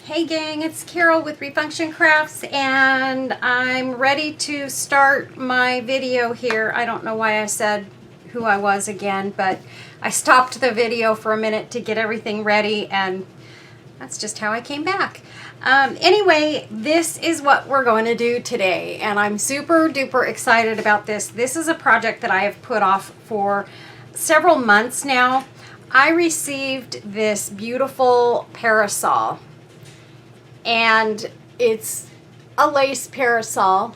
Hey gang, it's Carol with Refunction Crafts, and I'm ready to start my video here. I don't know why I said who I was again, but I stopped the video for a minute to get everything ready, and that's just how I came back. Anyway, this is what we're going to do today, and I'm super duper excited about this. This is a project that I have put off for several months now. I received this beautiful parasol, and it's a lace parasol,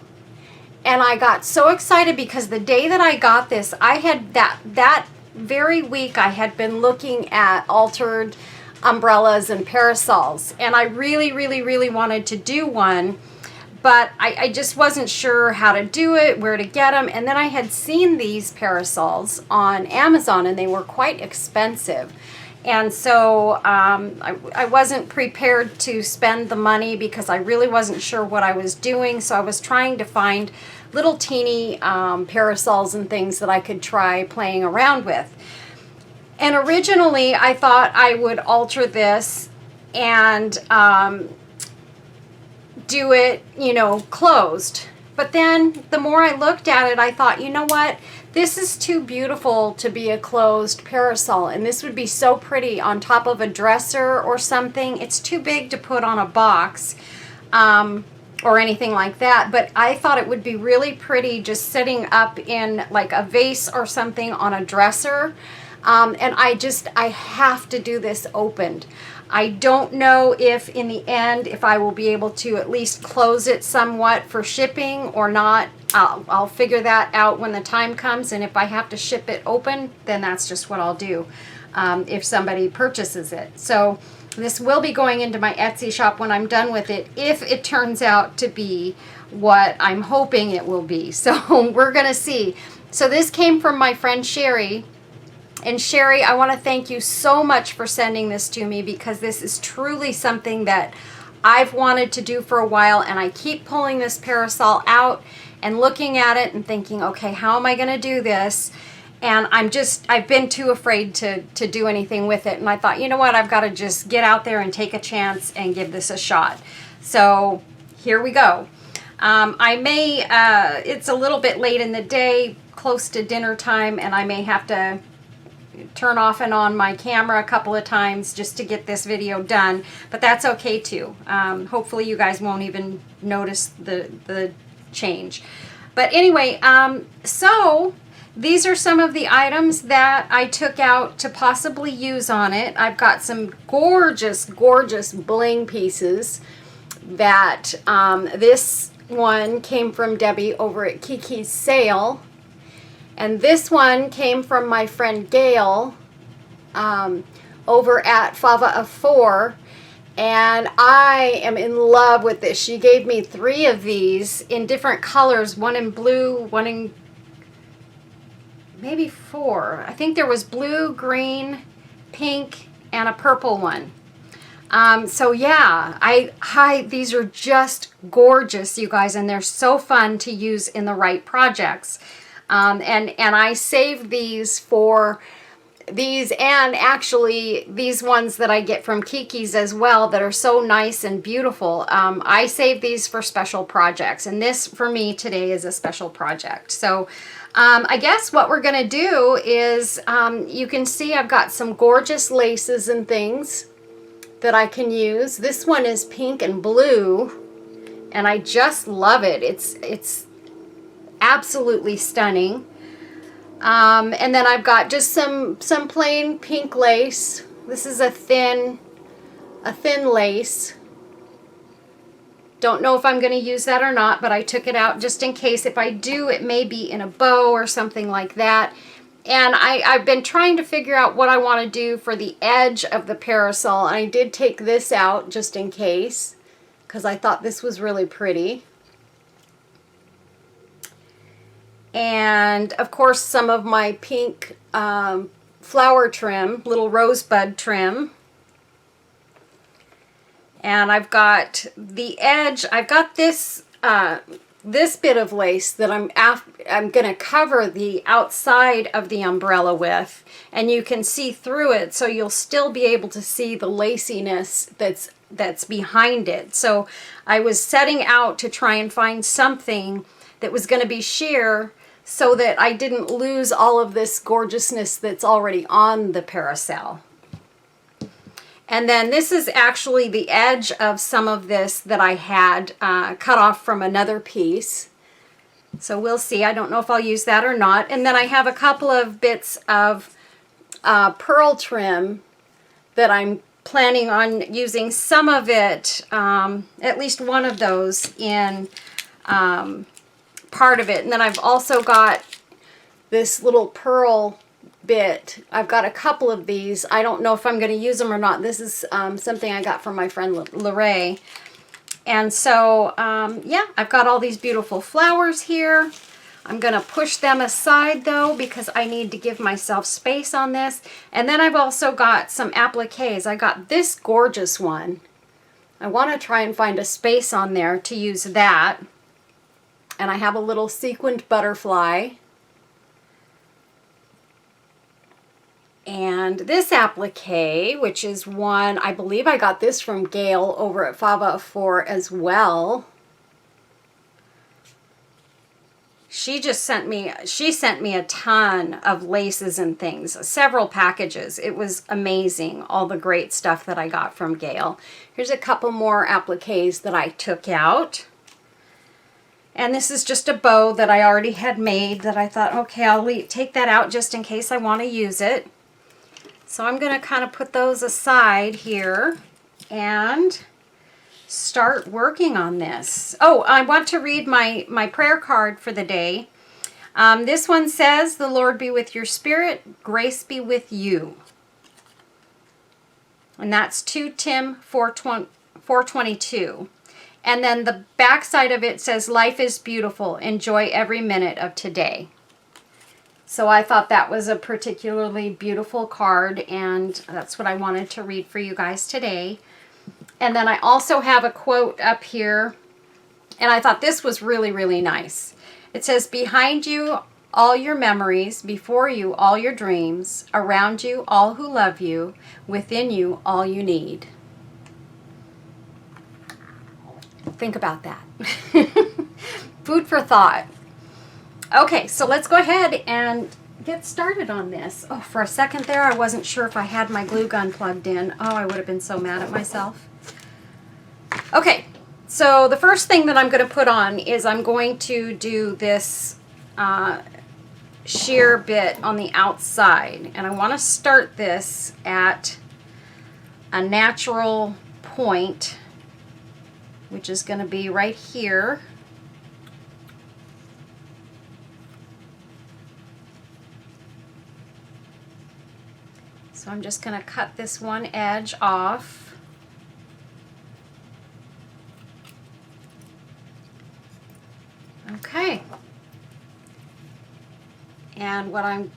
and I got so excited because the day that I got this, I had that very week I had been looking at altered umbrellas and parasols, and I really wanted to do one, but I just wasn't sure how to do it, where to get them. And then I had seen these parasols on Amazon, and they were quite expensive. And so I wasn't prepared to spend the money because I really wasn't sure what I was doing. So I was trying to find little teeny parasols and things that I could try playing around with. And originally I thought I would alter this and do it, closed. But then the more I looked at it, I thought, you know what? This is too beautiful to be a closed parasol, and this would be so pretty on top of a dresser or something. It's too big to put on a box or anything like that, but I thought it would be really pretty just sitting up in like a vase or something on a dresser. And I have to do this opened. I don't know if in the end, if I will be able to at least close it somewhat for shipping or not. I'll figure that out when the time comes, and if I have to ship it open, then that's just what I'll do if somebody purchases it. So this will be going into my Etsy shop when I'm done with it, if it turns out to be what I'm hoping it will be. So we're gonna see. So this came from my friend Sherry. And Sherry, I want to thank you so much for sending this to me, because this is truly something that I've wanted to do for a while, and I keep pulling this parasol out and looking at it and thinking, okay, how am I going to do this? And I've been too afraid to do anything with it. And I thought, you know what, I've got to just get out there and take a chance and give this a shot. So here we go. It's a little bit late in the day, close to dinner time, and I may have to turn off and on my camera a couple of times just to get this video done, but that's okay too. Hopefully you guys won't even notice the change. But anyway, so these are some of the items that I took out to possibly use on it. I've got some gorgeous bling pieces that this one came from Debbie over at Kiki's Sale. And this one came from my friend Gail over at Fava of Four. And I am in love with this. She gave me 3 of these in different colors. One in blue, one in maybe 4. I think there was blue, green, pink, and a purple one. So yeah, these are just gorgeous, you guys. And they're so fun to use in the right projects. And I saved these for these, and actually these ones that I get from Kiki's as well, that are so nice and beautiful. I save these for special projects, and this for me today is a special project. So I guess what we're gonna do is, you can see I've got some gorgeous laces and things that I can use. This one is pink and blue, and I just love it. It's absolutely stunning. And then I've got just some plain pink lace. This is a thin lace. Don't know if I'm going to use that or not, but I took it out just in case. If I do, it may be in a bow or something like that. And I've been trying to figure out what I want to do for the edge of the parasol. And I did take this out just in case, because I thought this was really pretty. And of course some of my pink flower trim, little rosebud trim. And I've got the edge, I've got this this bit of lace that I'm going to cover the outside of the umbrella with, and you can see through it, so you'll still be able to see the laciness that's that's behind it. So I was setting out to try and find something that was going to be sheer so that I didn't lose all of this gorgeousness that's already on the parasol. And then this is actually the edge of some of this that I had cut off from another piece. So we'll see. I don't know if I'll use that or not. And then I have a couple of bits of pearl trim that I'm planning on using some of it, at least one of those in part of it. And then I've also got this little pearl bit. I've got a couple of these. I don't know if I'm going to use them or not. This is something I got from my friend Lorraine. And so, yeah, I've got all these beautiful flowers here. I'm going to push them aside, though, because I need to give myself space on this. And then I've also got some appliques. I got this gorgeous one. I want to try and find a space on there to use that. And I have a little sequined butterfly. And this applique, which is one, I believe I got this from Gail over at Fava 4 as well. She sent me a ton of laces and things, several packages. It was amazing, all the great stuff that I got from Gail. Here's a couple more appliques that I took out. And this is just a bow that I already had made that I thought, okay, I'll take that out just in case I want to use it. So I'm going to kind of put those aside here and start working on this. Oh, I want to read my prayer card for the day. This one says, "The Lord be with your spirit, grace be with you." And that's 2 Tim 4:22. And then the back side of it says, "Life is beautiful. Enjoy every minute of today." So I thought that was a particularly beautiful card, and that's what I wanted to read for you guys today. And then I also have a quote up here, and I thought this was really, really nice. It says, "Behind you, all your memories, before you, all your dreams, around you, all who love you, within you, all you need." Think about that. Food for thought. Okay, so let's go ahead and get started on this. Oh, for a second there, I wasn't sure if I had my glue gun plugged in. Oh, I would have been so mad at myself. Okay, so the first thing that I'm going to put on is I'm going to do this sheer bit on the outside. And I want to start this at a natural point, which is going to be right here. So I'm just going to cut this one edge off. Okay. And what I'm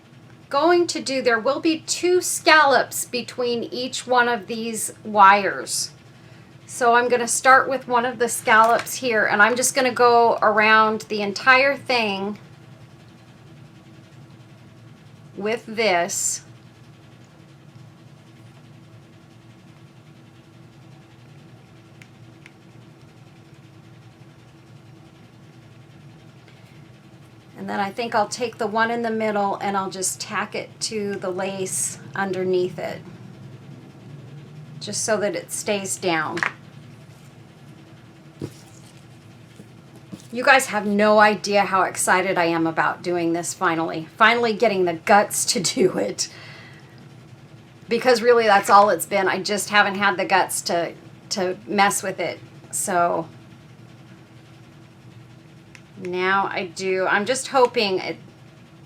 going to do, there will be 2 scallops between each one of these wires. So I'm going to start with one of the scallops here, and I'm just going to go around the entire thing with this. And then I think I'll take the one in the middle and I'll just tack it to the lace underneath it, just so that it stays down. You guys have no idea how excited I am about doing this finally. Finally getting the guts to do it. Because really that's all it's been. I just haven't had the guts to mess with it. So now I do. I'm just hoping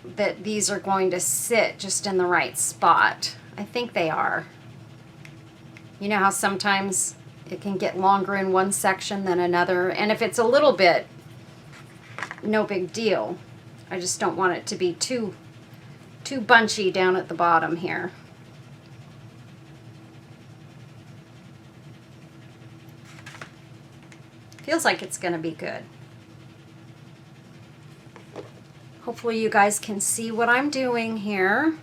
that these are going to sit just in the right spot. I think they are. You know how sometimes it can get longer in one section than another, and if it's a little bit, no big deal. I just don't want it to be too bunchy down at the bottom here. Feels like it's going to be good. Hopefully you guys can see what I'm doing here.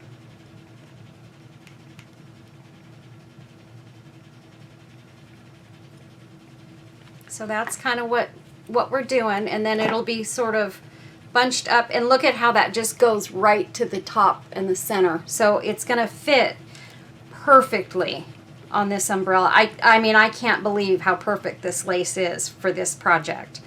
So that's kind of what we're doing, and then it'll be sort of bunched up, and look at how that just goes right to the top and the center. So it's going to fit perfectly on this umbrella. I mean, I can't believe how perfect this lace is for this project.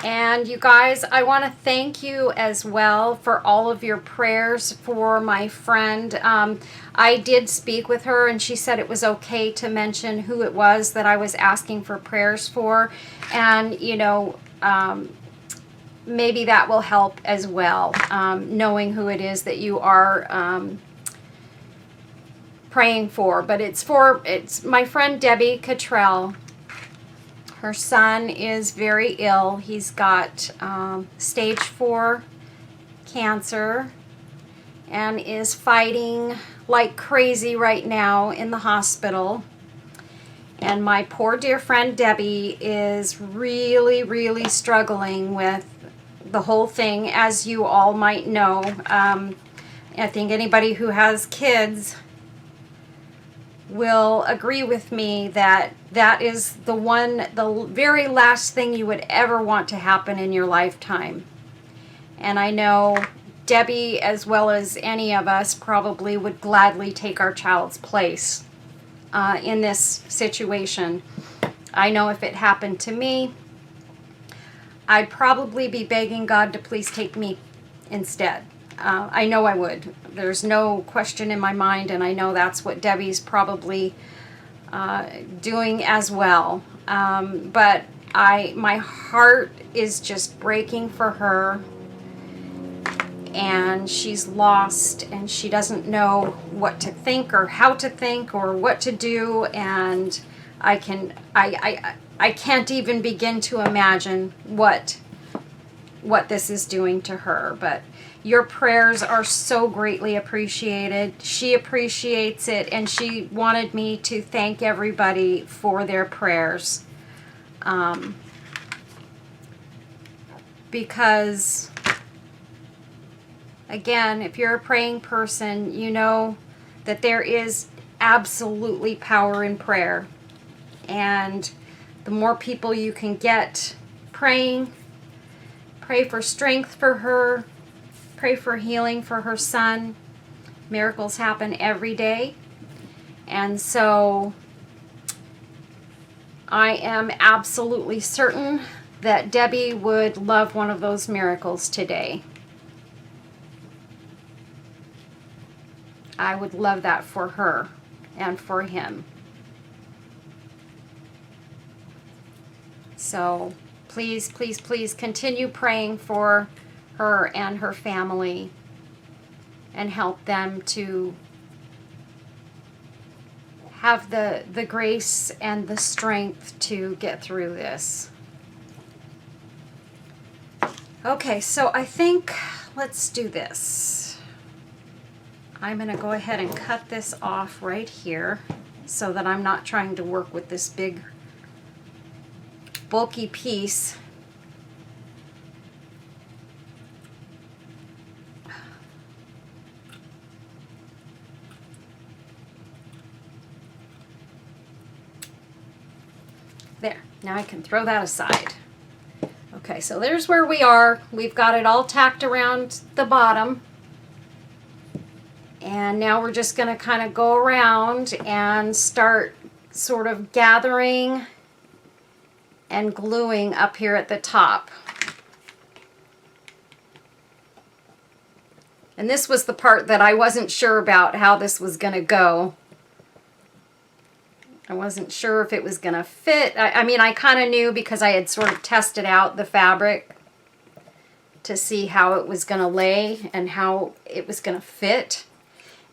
And you guys, I want to thank you as well for all of your prayers for my friend. I did speak with her, and she said it was okay to mention who it was that I was asking for prayers for. And, you know, maybe that will help as well, knowing who it is that you are praying for. But it's my friend Debbie Cottrell. Her son is very ill. He's got stage 4 cancer and is fighting like crazy right now in the hospital. And my poor dear friend Debbie is really, really struggling with the whole thing, as you all might know. I think anybody who has kids will agree with me that that is the very last thing you would ever want to happen in your lifetime. And I know Debbie, as well as any of us, probably would gladly take our child's place in this situation. I know if it happened to me, I'd probably be begging God to please take me instead. I know I would. There's no question in my mind, and I know that's what Debbie's probably doing as well. But my heart is just breaking for her, and she's lost, and she doesn't know what to think or how to think or what to do, and I can't even begin to imagine what this is doing to her. But your prayers are so greatly appreciated. She appreciates it, and she wanted me to thank everybody for their prayers. Because, again, if you're a praying person, you know that there is absolutely power in prayer. And the more people you can get praying, pray for strength for her, pray for healing for her son. Miracles happen every day. And so I am absolutely certain that Debbie would love one of those miracles today. I would love that for her and for him. So please, please, please continue praying for her and her family and help them to have the grace and the strength to get through this. Okay, so I think let's do this. I'm going to go ahead and cut this off right here so that I'm not trying to work with this big bulky piece. There, now I can throw that aside. Okay, so there's where we are. We've got it all tacked around the bottom. And now we're just going to kind of go around and start sort of gathering and gluing up here at the top. And this was the part that I wasn't sure about how this was going to go. I wasn't sure if it was going to fit. I mean, I kind of knew because I had sort of tested out the fabric to see how it was going to lay and how it was going to fit.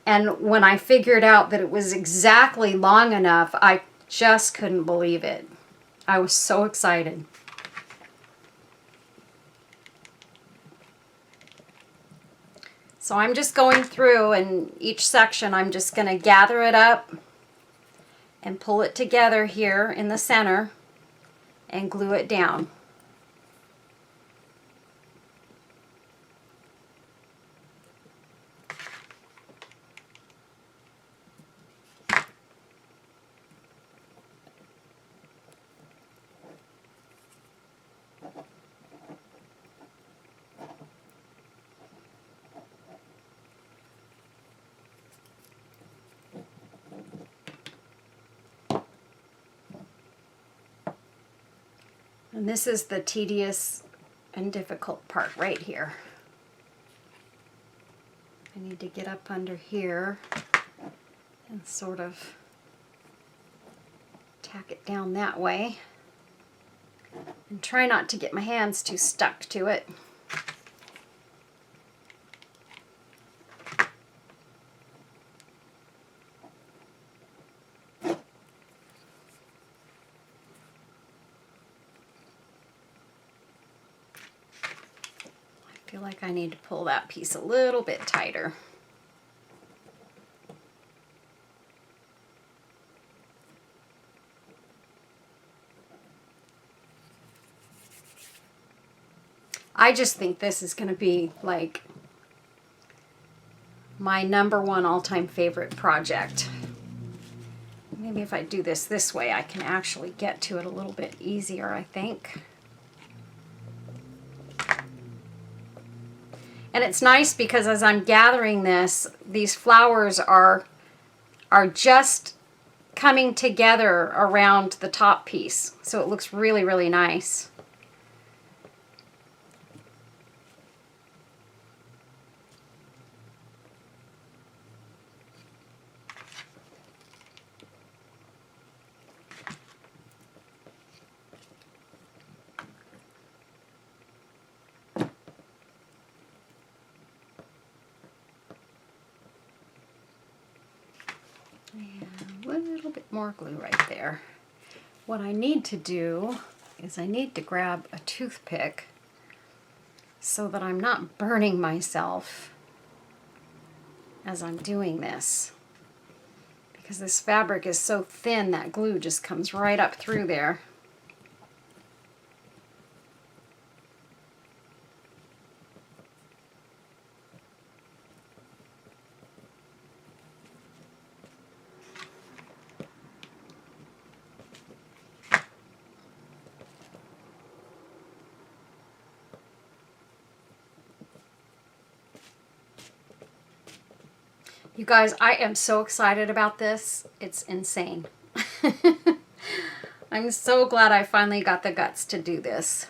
And when I figured out that it was exactly long enough, I just couldn't believe it. I was so excited. So I'm just going through, and each section I'm just going to gather it up and pull it together here in the center and glue it down. And this is the tedious and difficult part right here. I need to get up under here and sort of tack it down that way. And try not to get my hands too stuck to it. I feel like I need to pull that piece a little bit tighter. I just think this is going to be like my #1 all-time favorite project. Maybe if I do this way, I can actually get to it a little bit easier, I think. And it's nice because as I'm gathering this, these flowers are just coming together around the top piece. So it looks really, really nice. And a little bit more glue right there. What I need to do is I need to grab a toothpick so that I'm not burning myself as I'm doing this. Because this fabric is so thin that glue just comes right up through there. You guys, I am so excited about this. It's insane. I'm so glad I finally got the guts to do this.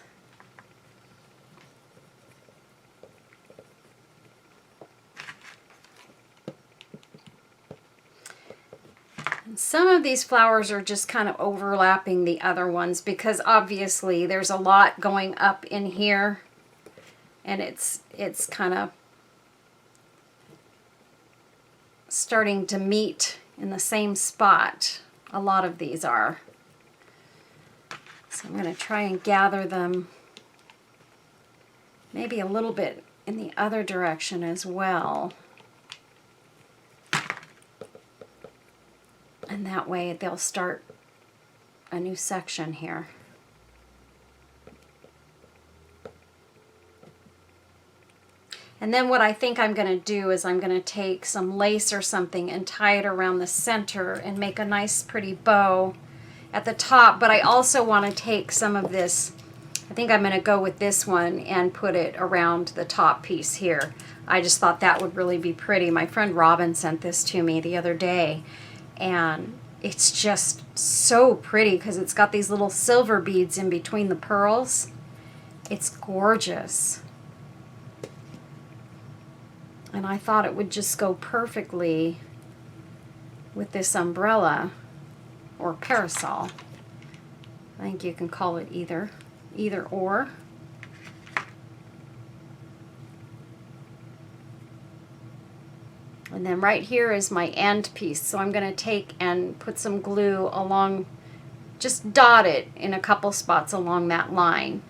And some of these flowers are just kind of overlapping the other ones because obviously there's a lot going up in here and it's kind of starting to meet in the same spot. A lot of these are. So I'm going to try and gather them maybe a little bit in the other direction as well. And that way they'll start a new section here. And then what I think I'm going to do is I'm going to take some lace or something and tie it around the center and make a nice pretty bow at the top. But I also want to take some of this, I think I'm going to go with this one and put it around the top piece here. I just thought that would really be pretty. My friend Robin sent this to me the other day and it's just so pretty because it's got these little silver beads in between the pearls. It's gorgeous. And I thought it would just go perfectly with this umbrella or parasol. I think you can call it either or. And then right here is my end piece. So I'm going to take and put some glue along, just dot it in a couple spots along that line.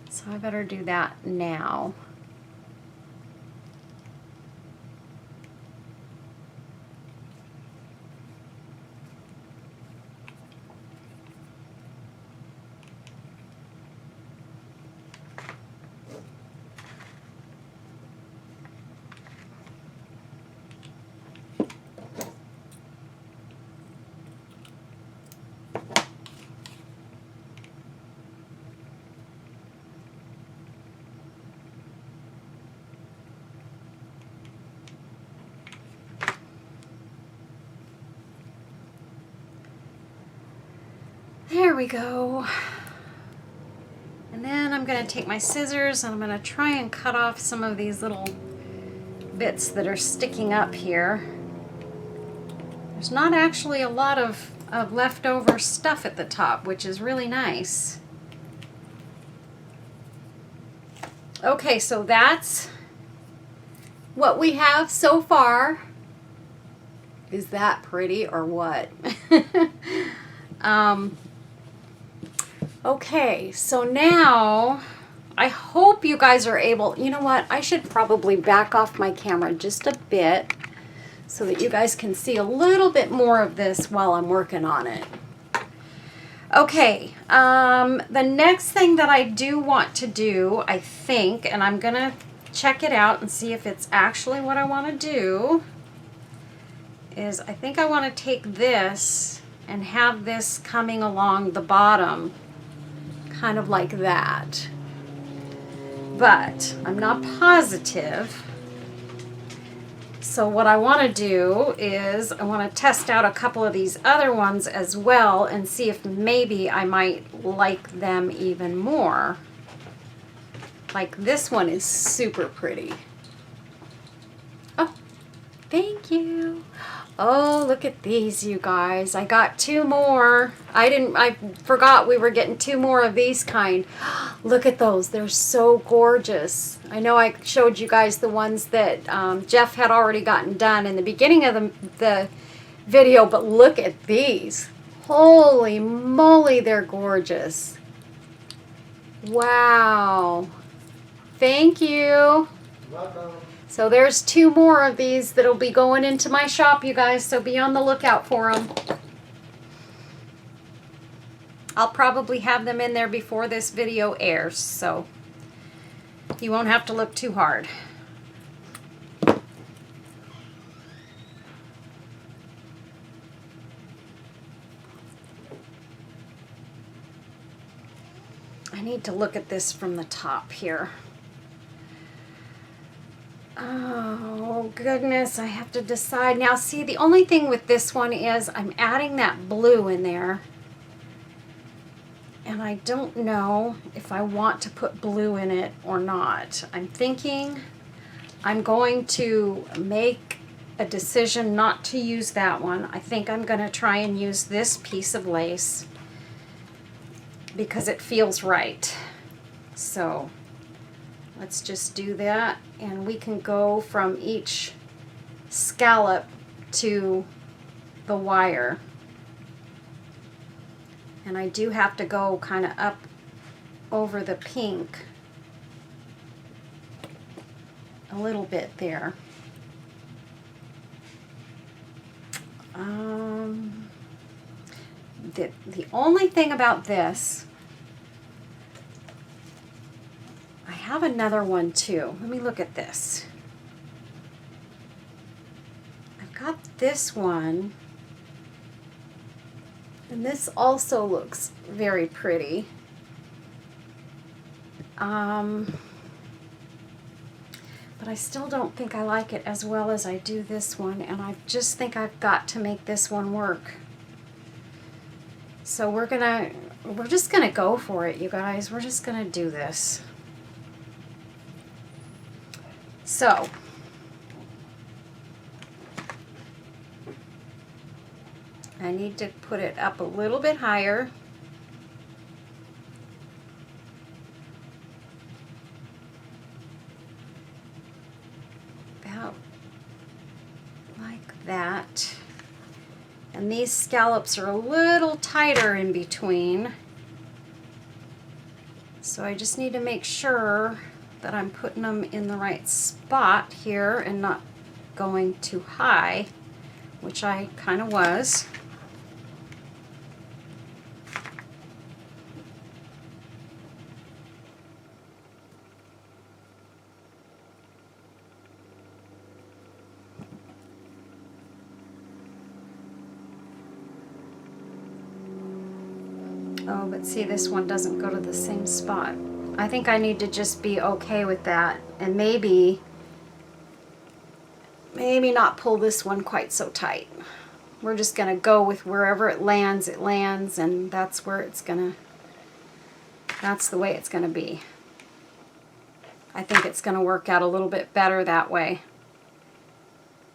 So I better do that now. There we go. And then I'm going to take my scissors and I'm going to try and cut off some of these little bits that are sticking up here. There's not actually a lot of leftover stuff at the top, which is really nice. Okay, so that's what we have so far. Is that pretty or what? Okay, so now I hope you guys are able, you know what, I should probably back off my camera just a bit so that you guys can see a little bit more of this while I'm working on it. Okay, the next thing that I do want to do, I think, and I'm going to check it out and see if it's actually what I want to do, is I think I want to take this and have this coming along the bottom, kind of like that. But I'm not positive. So what I want to do is I want to test out a couple of these other ones as well and see if maybe I might like them even more. Like this one is super pretty. Oh, thank you. Oh, look at these, you guys. I got two more. I forgot we were getting two more of these kind. Look at those. They're so gorgeous. I know I showed you guys the ones that Jeff had already gotten done in the beginning of the video, but look at these. Holy moly, they're gorgeous. Wow. Thank you. Welcome. So there's two more of these that'll be going into my shop, you guys, so be on the lookout for them. I'll probably have them in there before this video airs, so you won't have to look too hard. I need to look at this from the top here. Oh, goodness, I have to decide. Now, see, the only thing with this one is I'm adding that blue in there. And I don't know if I want to put blue in it or not. I'm thinking I'm going to make a decision not to use that one. I think I'm going to try and use this piece of lace because it feels right. So let's just do that, and we can go from each scallop to the wire. And I do have to go kind of up over the pink a little bit there. The only thing about this, I have another one too. Let me look at this. I've got this one, and this also looks very pretty. But I still don't think I like it as well as I do this one, and I just think I've got to make this one work. So we're just gonna go for it, you guys. We're just gonna do this. So I need to put it up a little bit higher. About like that. And these scallops are a little tighter in between. So I just need to make sure that I'm putting them in the right spot here and not going too high, which I kind of was. Oh, but see, this one doesn't go to the same spot. I think I need to just be okay with that, and maybe not pull this one quite so tight. we're just going to go with wherever it lands, and that's where that's the way it's going to be. I think it's going to work out a little bit better that way.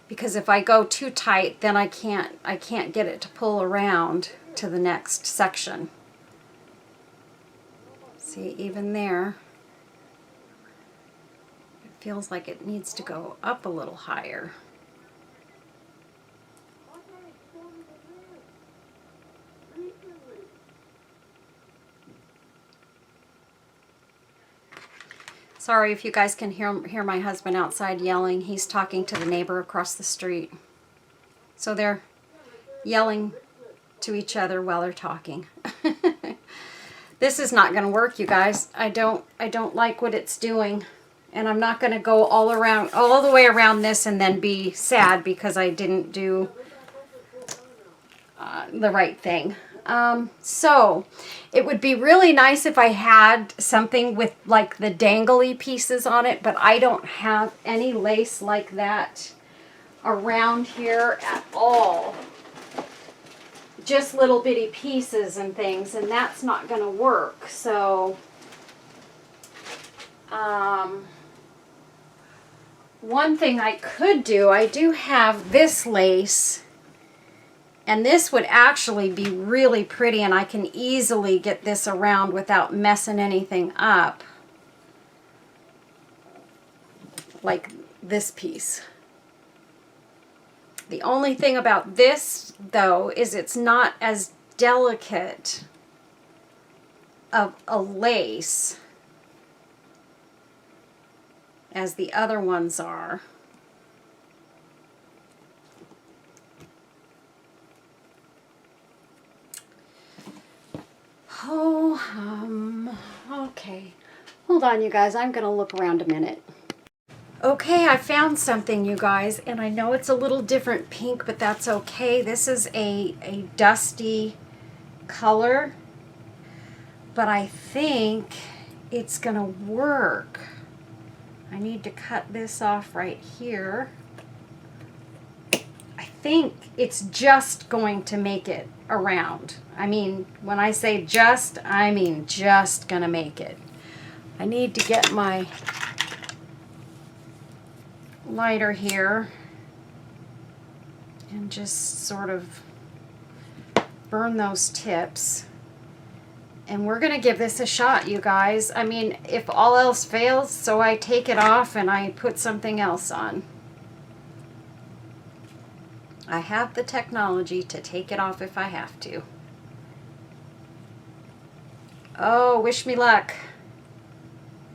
Because if I go too tight, then I can't get it to pull around to the next section. See, even there, it feels like it needs to go up a little higher. Sorry if you guys can hear my husband outside yelling. He's talking to the neighbor across the street. So they're yelling to each other while they're talking. This is not going to work, you guys. I don't like what it's doing. And I'm not going to go all the way around this and then be sad because I didn't do the right thing. So it would be really nice if I had something with like the dangly pieces on it, but I don't have any lace like that around here at all. Just little bitty pieces and things, and that's not going to work. So one thing I could do, I do have this lace. And this would actually be really pretty, and I can easily get this around without messing anything up. Like this piece. The only thing about this, though, is it's not as delicate of a lace as the other ones are. Okay. Hold on, you guys. I'm going to look around a minute. Okay, I found something, you guys, and I know it's a little different pink, but that's okay. This is a dusty color, but I think it's going to work. I need to cut this off right here. I think it's just going to make it around. I mean, when I say just, I mean just gonna make it. I need to get my lighter here and just sort of burn those tips. And we're gonna give this a shot, you guys. I mean, if all else fails, so I take it off and I put something else on. I have the technology to take it off if I have to. Oh, wish me luck.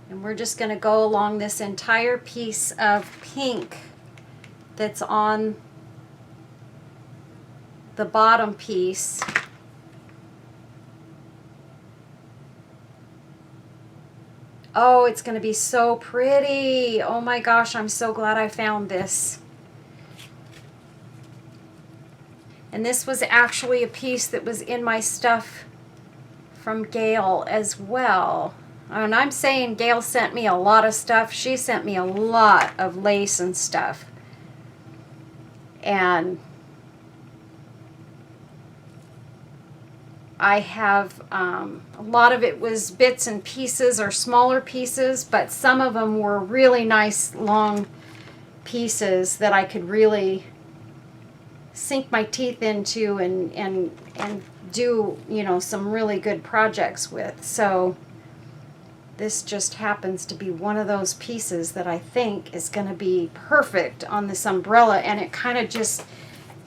And we're just going to go along this entire piece of pink that's on the bottom piece. Oh, it's going to be so pretty. Oh my gosh, I'm so glad I found this. And this was actually a piece that was in my stuff from Gail as well. And I'm saying Gail sent me a lot of stuff. She sent me a lot of lace and stuff. And I have, a lot of it was bits and pieces or smaller pieces, but some of them were really nice long pieces that I could really sink my teeth into and do, you know, some really good projects with. So this just happens to be one of those pieces that I think is going to be perfect on this umbrella, and it kind of just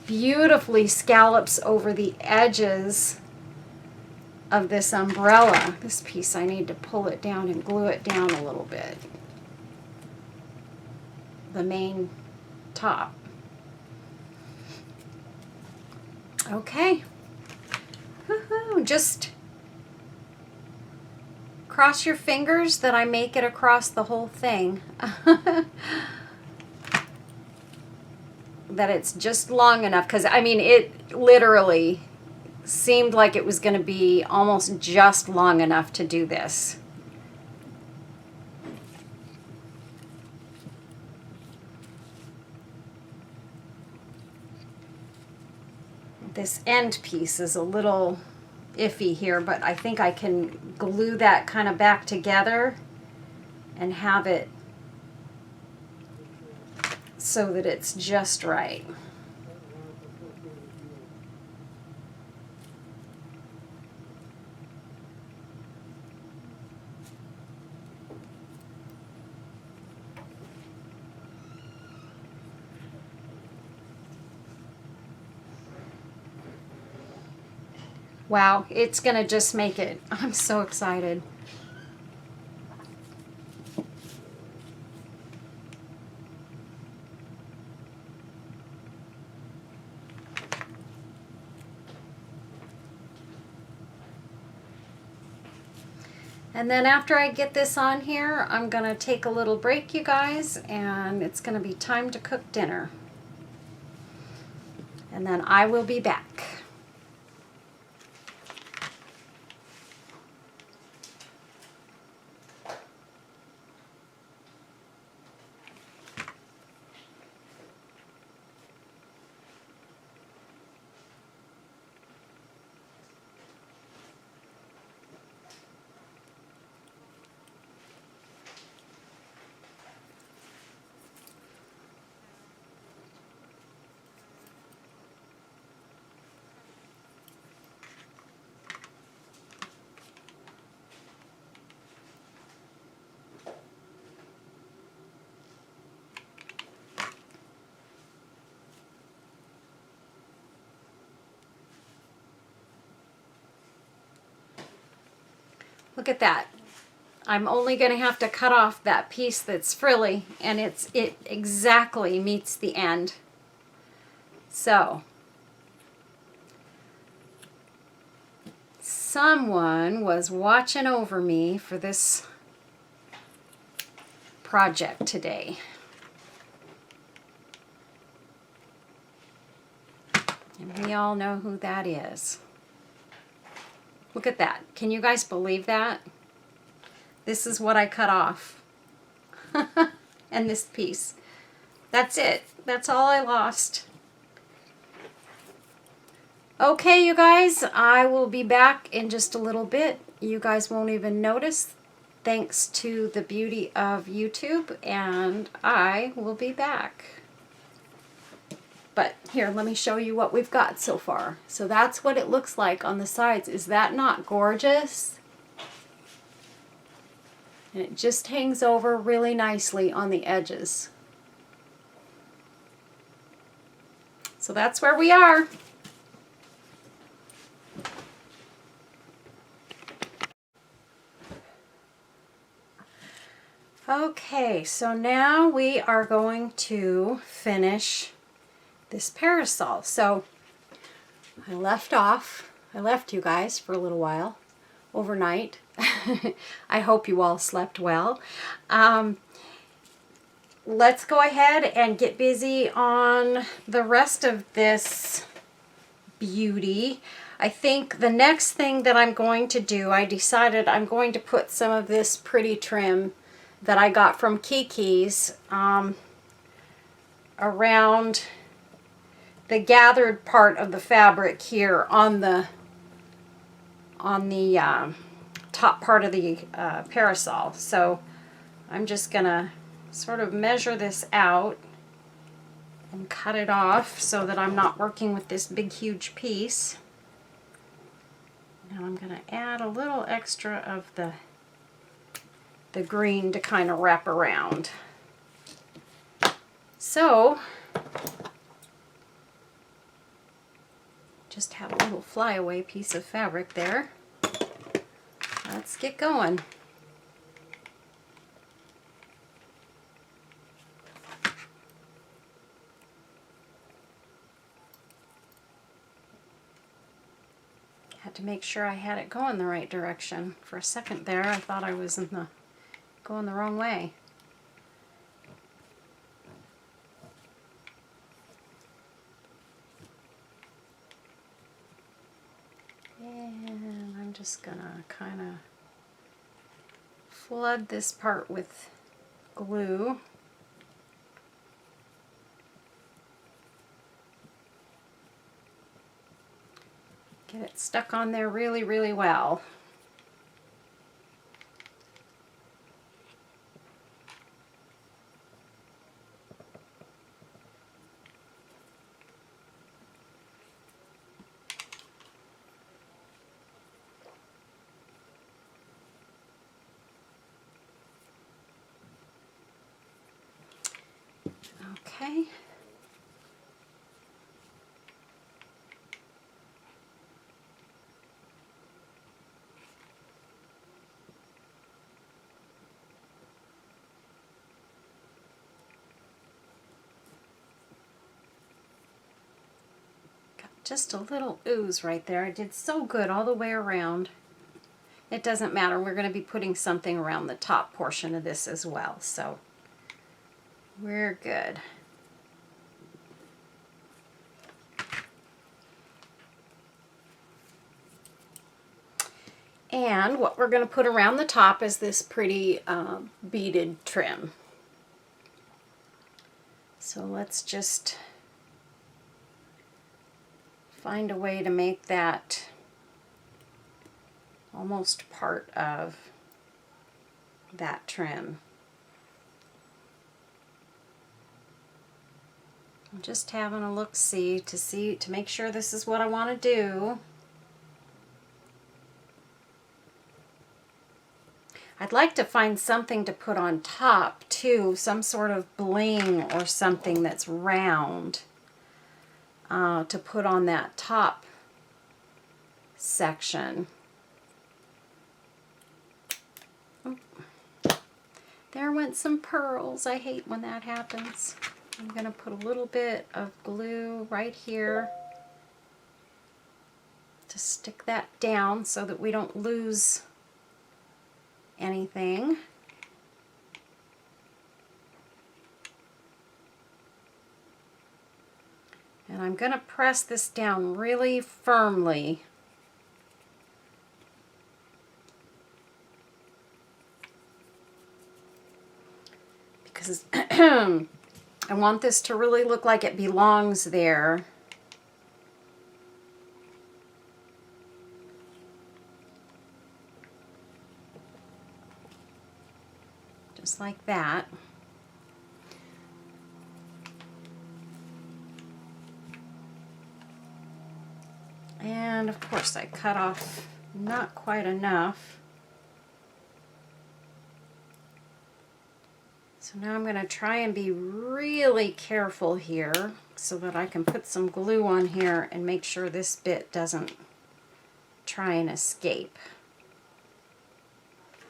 beautifully scallops over the edges of this umbrella. This piece, I need to pull it down and glue it down a little bit. The main top. Okay. Woohoo! Just cross your fingers that I make it across the whole thing. That it's just long enough, because I mean it literally seemed like it was going to be almost just long enough to do this. This end piece is a little iffy here, but I think I can glue that kind of back together and have it so that it's just right. Wow, it's gonna just make it. I'm so excited. And then after I get this on here, I'm gonna take a little break, you guys, and it's gonna be time to cook dinner. And then I will be back. Look at that. I'm only going to have to cut off that piece that's frilly, and it exactly meets the end. So, someone was watching over me for this project today. And we all know who that is. Look at that. Can you guys believe that? This is what I cut off. And this piece. That's it. That's all I lost. Okay, you guys, I will be back in just a little bit. You guys won't even notice, thanks to the beauty of YouTube, and I will be back. But here, let me show you what we've got so far. So that's what it looks like on the sides. Is that not gorgeous? And it just hangs over really nicely on the edges. So that's where we are. Okay, so now we are going to finish this parasol. So I left you guys for a little while overnight. I hope you all slept well. Let's go ahead and get busy on the rest of this beauty. I think the next thing that I'm going to do, I decided I'm going to put some of this pretty trim that I got from Kiki's around the gathered part of the fabric here on the top part of the parasol. So I'm just gonna sort of measure this out and cut it off so that I'm not working with this big huge piece. Now I'm gonna add a little extra of the green to kind of wrap around. So just have a little flyaway piece of fabric there. Let's get going. Had to make sure I had it going the right direction. For a second there, I thought I was going the wrong way. And I'm just gonna kind of flood this part with glue. Get it stuck on there really, really well. Okay. Got just a little ooze right there. I did so good all the way around. It doesn't matter. We're going to be putting something around the top portion of this as well, so we're good. And what we're going to put around the top is this pretty beaded trim. So let's just find a way to make that almost part of that trim. I'm just having a look-see to make sure this is what I want to do. I'd like to find something to put on top too, some sort of bling or something that's round to put on that top section. There went some pearls. I hate when that happens. I'm going to put a little bit of glue right here to stick that down so that we don't lose anything. And I'm going to press this down really firmly. Because I want this to really look like it belongs there. Just like that. And of course I cut off not quite enough. So now I'm going to try and be really careful here so that I can put some glue on here and make sure this bit doesn't try and escape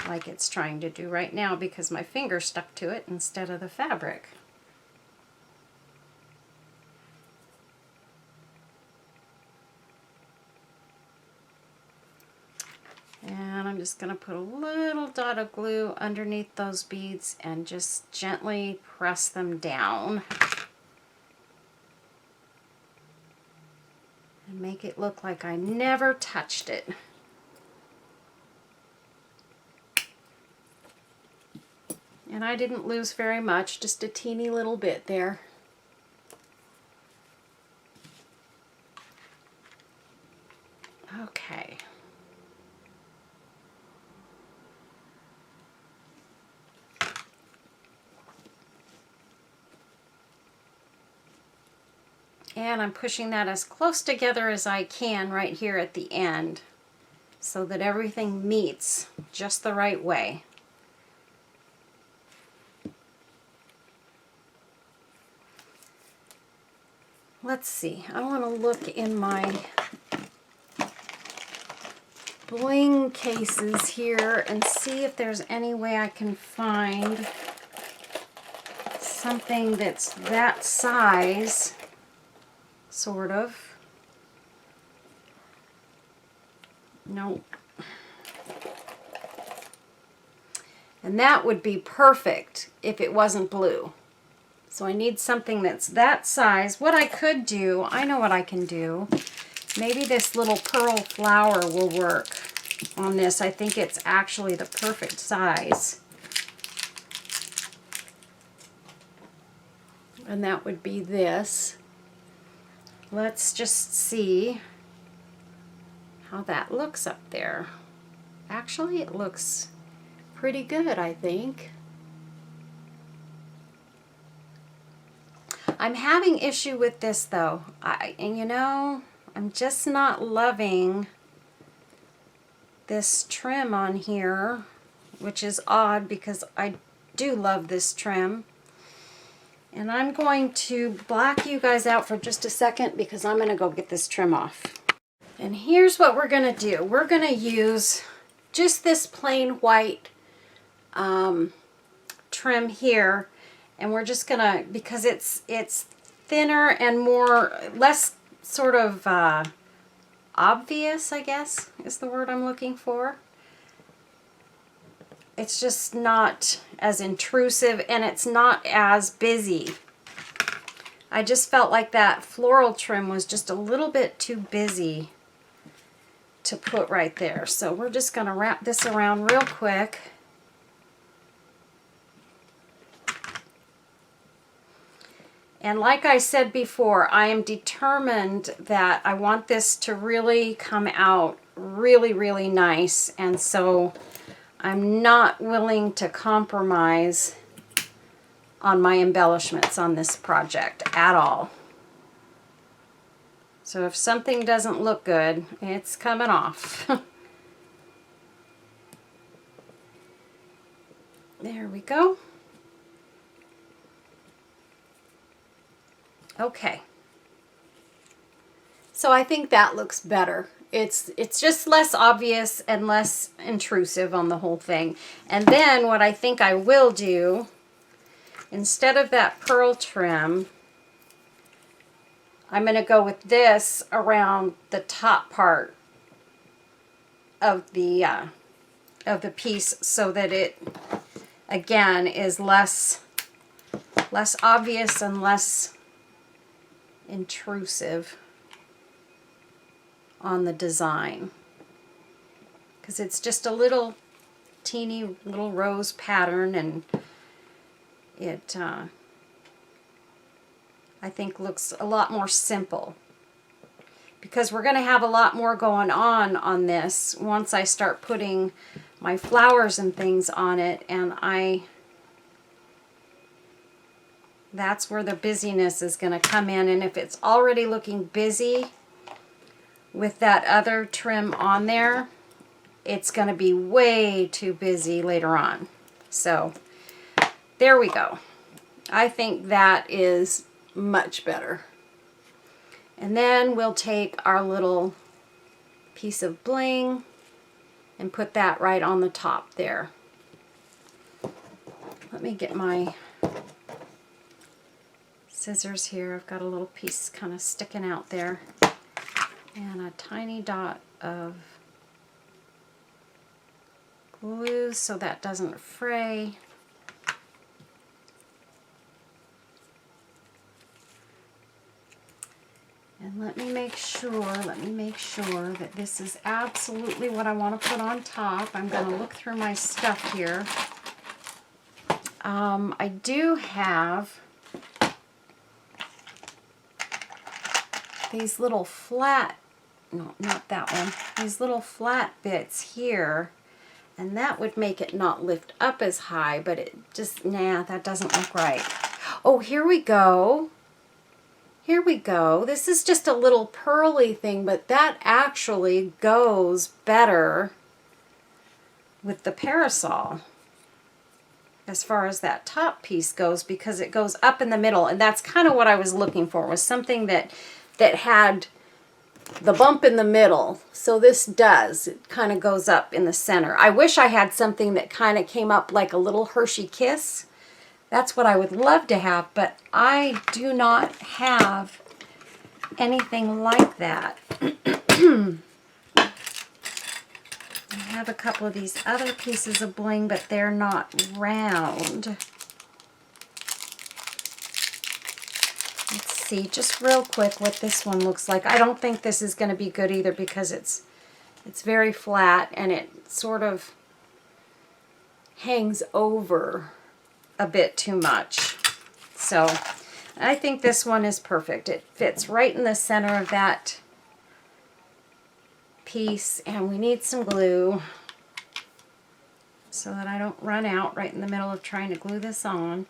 like it's trying to do right now because my finger stuck to it instead of the fabric. And I'm just going to put a little dot of glue underneath those beads and just gently press them down. And make it look like I never touched it. And I didn't lose very much, just a teeny little bit there. Okay. And I'm pushing that as close together as I can right here at the end so that everything meets just the right way. Let's see, I want to look in my bling cases here and see if there's any way I can find something that's that size, sort of. Nope. And that would be perfect if it wasn't blue. So I need something that's that size. What I could do, I know what I can do. Maybe this little pearl flower will work on this. I think it's actually the perfect size. And that would be this. Let's just see how that looks up there. Actually, it looks pretty good, I think. I'm having issue with this though. And you know, I'm just not loving this trim on here, which is odd because I do love this trim. And I'm going to black you guys out for just a second because I'm going to go get this trim off. And here's what we're going to do. We're going to use just this plain white trim here, and we're just going to, because it's thinner and less sort of obvious, I guess is the word I'm looking for. It's just not as intrusive and it's not as busy. I just felt like that floral trim was just a little bit too busy to put right there. So we're just going to wrap this around real quick. And like I said before, I am determined that I want this to really come out really, really nice. And so I'm not willing to compromise on my embellishments on this project at all. So if something doesn't look good, it's coming off. There we go. Okay. So I think that looks better. It's just less obvious and less intrusive on the whole thing. And then what I think I will do, instead of that pearl trim, I'm going to go with this around the top part of the piece so that it, again, is less obvious and less intrusive on the design, because it's just a little teeny little rose pattern, and it I think looks a lot more simple, because we're going to have a lot more going on this once I start putting my flowers and things on it, and that's where the busyness is going to come in. And if it's already looking busy with that other trim on there, it's going to be way too busy later on. So there we go. I think that is much better. And then we'll take our little piece of bling and put that right on the top there. Let me get my scissors here. I've got a little piece kind of sticking out there, and a tiny dot of glue so that doesn't fray. And let me make sure that this is absolutely what I want to put on top. I'm going to look through my stuff here. I do have these little flat, no, not that one, these little flat bits here, and that would make it not lift up as high, but it just, nah, that doesn't look right. Oh, here we go. Here we go. This is just a little pearly thing, but that actually goes better with the parasol as far as that top piece goes, because it goes up in the middle, and that's kind of what I was looking for, was something that had the bump in the middle. So this does, it kind of goes up in the center. I wish I had something that kind of came up like a little Hershey Kiss. That's what I would love to have, but I do not have anything like that. I have a couple of these other pieces of bling, but they're not round. Let's see just real quick what this one looks like. I don't think this is going to be good either, because it's very flat and it sort of hangs over a bit too much. So I think this one is perfect. It fits right in the center of that piece, and we need some glue so that I don't run out right in the middle of trying to glue this on.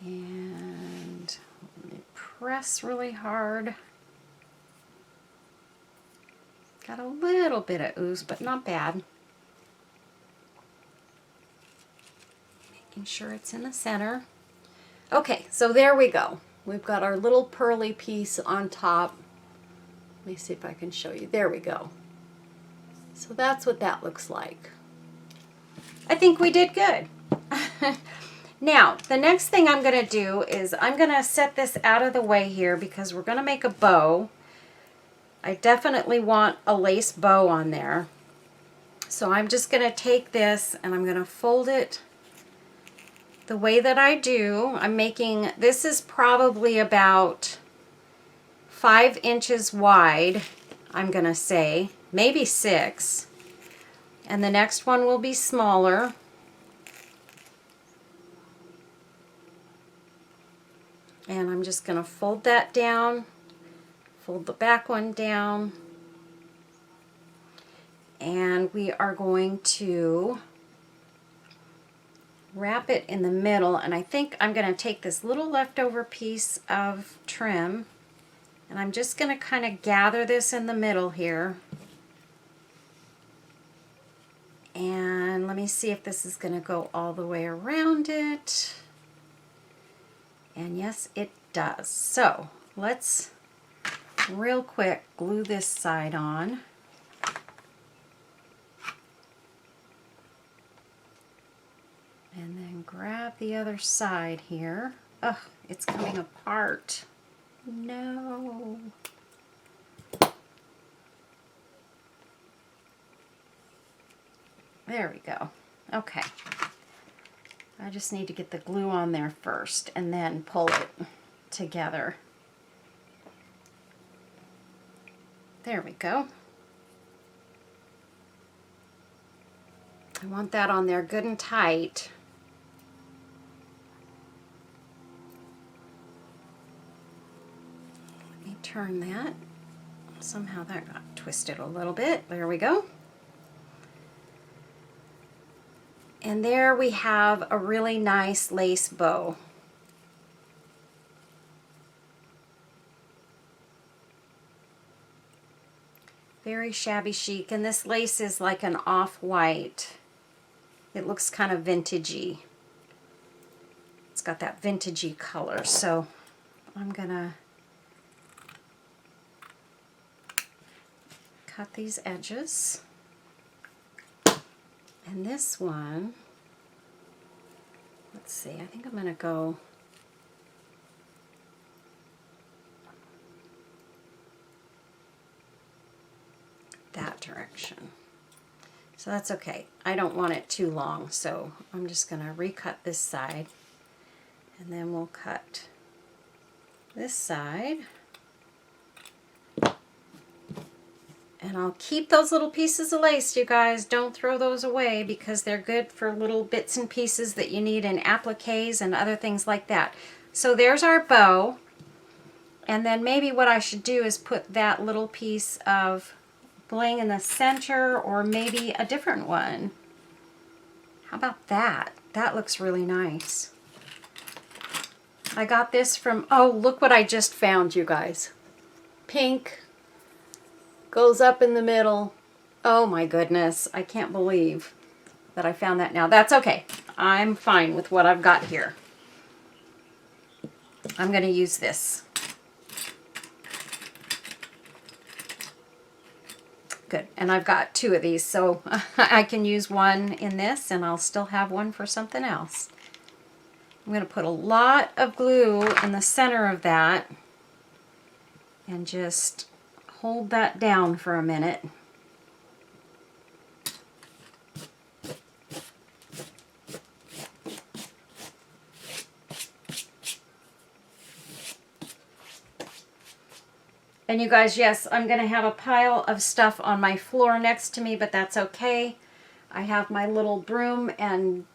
And let me press really hard. Got a little bit of ooze, but not bad. Making sure it's in the center. Okay, so there we go. We've got our little pearly piece on top. Let me see if I can show you. There we go. So that's what that looks like. I think we did good. Now, the next thing I'm going to do is I'm going to set this out of the way here because we're going to make a bow. I definitely want a lace bow on there. So I'm just going to take this and I'm going to fold it the way that I do. I'm making, this is probably about 5 inches wide, I'm going to say, maybe 6. And the next one will be smaller. And I'm just going to fold that down, fold the back one down, and we are going to wrap it in the middle. And I think I'm going to take this little leftover piece of trim, and I'm just going to kind of gather this in the middle here. And let me see if this is going to go all the way around it. And yes, it does. So let's real quick glue this side on. And then grab the other side here. Ugh, it's coming apart. No. There we go. Okay. I just need to get the glue on there first and then pull it together. There we go. I want that on there good and tight. Let me turn that. Somehow that got twisted a little bit. There we go. And there we have a really nice lace bow. Very shabby chic, and this lace is like an off-white. It looks kind of vintagey. It's got that vintagey color, so I'm gonna cut these edges. And this one, let's see, I think I'm going to go that direction. So that's okay. I don't want it too long, so I'm just going to recut this side. And then we'll cut this side. And I'll keep those little pieces of lace, you guys. Don't throw those away because they're good for little bits and pieces that you need in appliques and other things like that. So there's our bow. And then maybe what I should do is put that little piece of bling in the center, or maybe a different one. How about that? That looks really nice. I got this from, oh, look what I just found, you guys. Pink. Goes up in the middle. Oh my goodness, I can't believe that I found that now. That's okay. I'm fine with what I've got here. I'm going to use this. Good. And I've got 2 of these, so I can use one in this and I'll still have one for something else. I'm going to put a lot of glue in the center of that and just hold that down for a minute. And you guys, yes, I'm going to have a pile of stuff on my floor next to me, but that's okay. I have my little broom and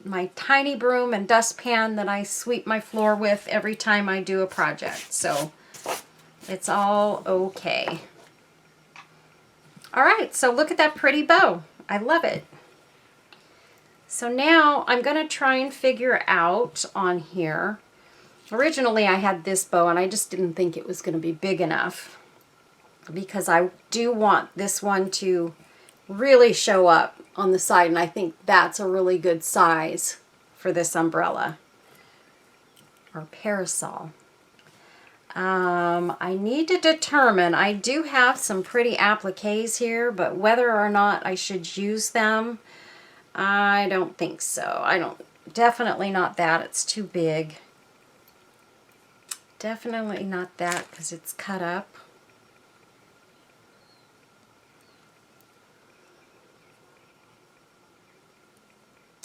my tiny broom and dustpan that I sweep my floor with every time I do a project. So it's all okay. All right, so look at that pretty bow. I love it. So now I'm going to try and figure out on here. Originally I had this bow and I just didn't think it was going to be big enough, because I do want this one to really show up on the side, and I think that's a really good size for this umbrella or parasol. I need to determine, I do have some pretty appliques here, but whether or not I should use them, I don't think so. Definitely not that, it's too big. Definitely not that because it's cut up.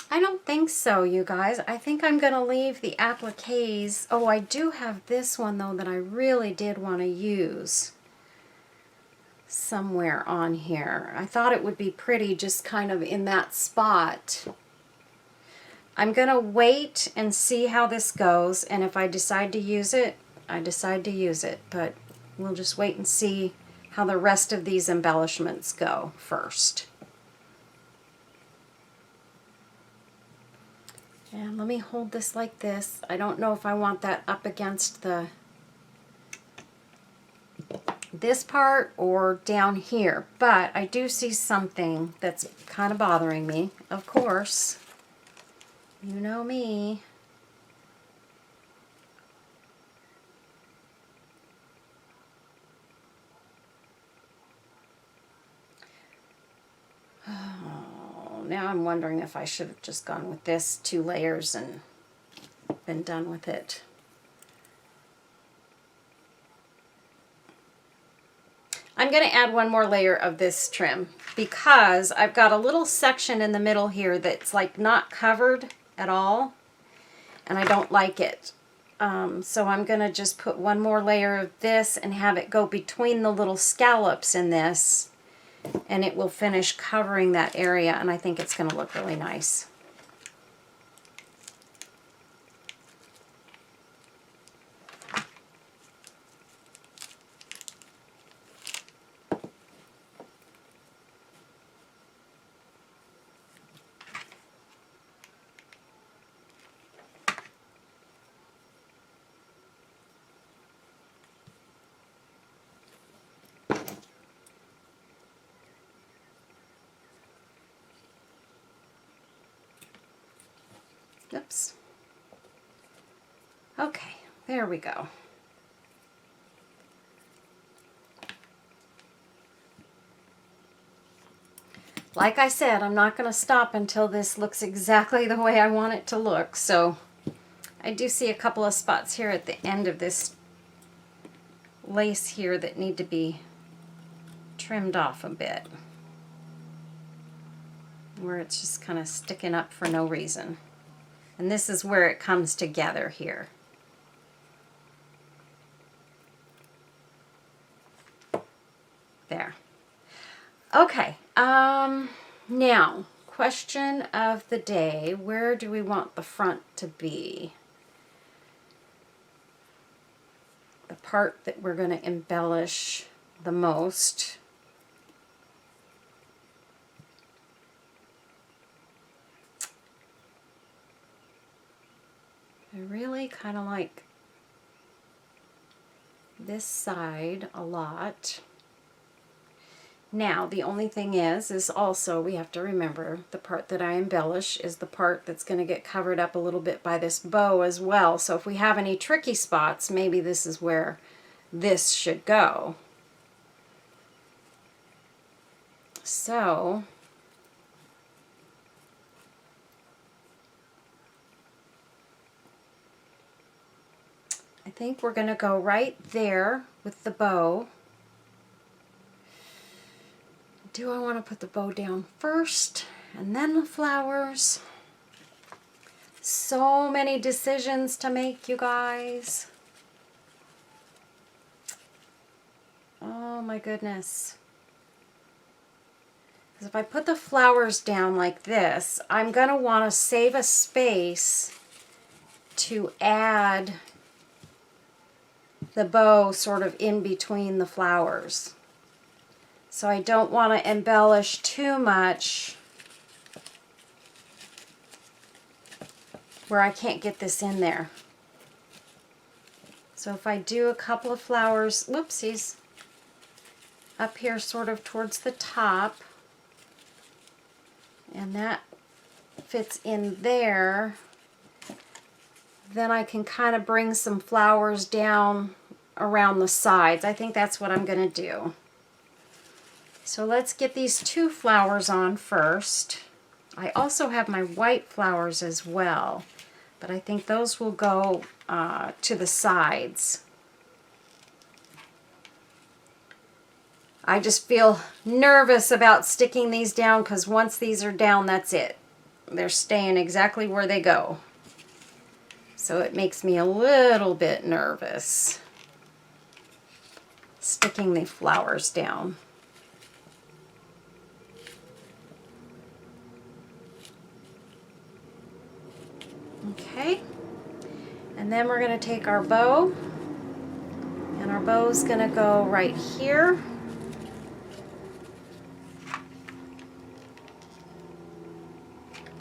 I don't think so, you guys. I think I'm going to leave the appliques. Oh, I do have this one, though, that I really did want to use somewhere on here. I thought it would be pretty just kind of in that spot. I'm going to wait and see how this goes, and if I decide to use it, I decide to use it. But we'll just wait and see how the rest of these embellishments go first. And let me hold this like this. I don't know if I want that up against this part or down here, but I do see something that's kind of bothering me. Of course, you know me. Now I'm wondering if I should have just gone with this 2 layers and been done with it. I'm going to add 1 more layer of this trim because I've got a little section in the middle here that's like not covered at all, and I don't like it. So I'm going to just put 1 more layer of this and have it go between the little scallops in this, and it will finish covering that area, and I think it's going to look really nice. Oops. Okay, there we go. Like I said, I'm not going to stop until this looks exactly the way I want it to look. So I do see a couple of spots here at the end of this lace here that need to be trimmed off a bit, where it's just kind of sticking up for no reason. And this is where it comes together here. There. Okay, now, question of the day, where do we want the front to be? The part that we're going to embellish the most. I really kind of like this side a lot. Now, the only thing is also we have to remember the part that I embellish is the part that's going to get covered up a little bit by this bow as well. So if we have any tricky spots, maybe this is where this should go. So I think we're going to go right there with the bow. Do I want to put the bow down first and then the flowers? So many decisions to make, you guys. Oh my goodness. Because if I put the flowers down like this, I'm going to want to save a space to add the bow sort of in between the flowers. So I don't want to embellish too much where I can't get this in there. So if I do a couple of flowers, whoopsies, up here sort of towards the top, and that fits in there, then I can kind of bring some flowers down around the sides. I think that's what I'm going to do. So let's get these 2 flowers on first. I also have my white flowers as well, but I think those will go to the sides. I just feel nervous about sticking these down because once these are down, that's it. They're staying exactly where they go. So it makes me a little bit nervous sticking the flowers down. Okay, and then we're going to take our bow, and our bow's going to go right here.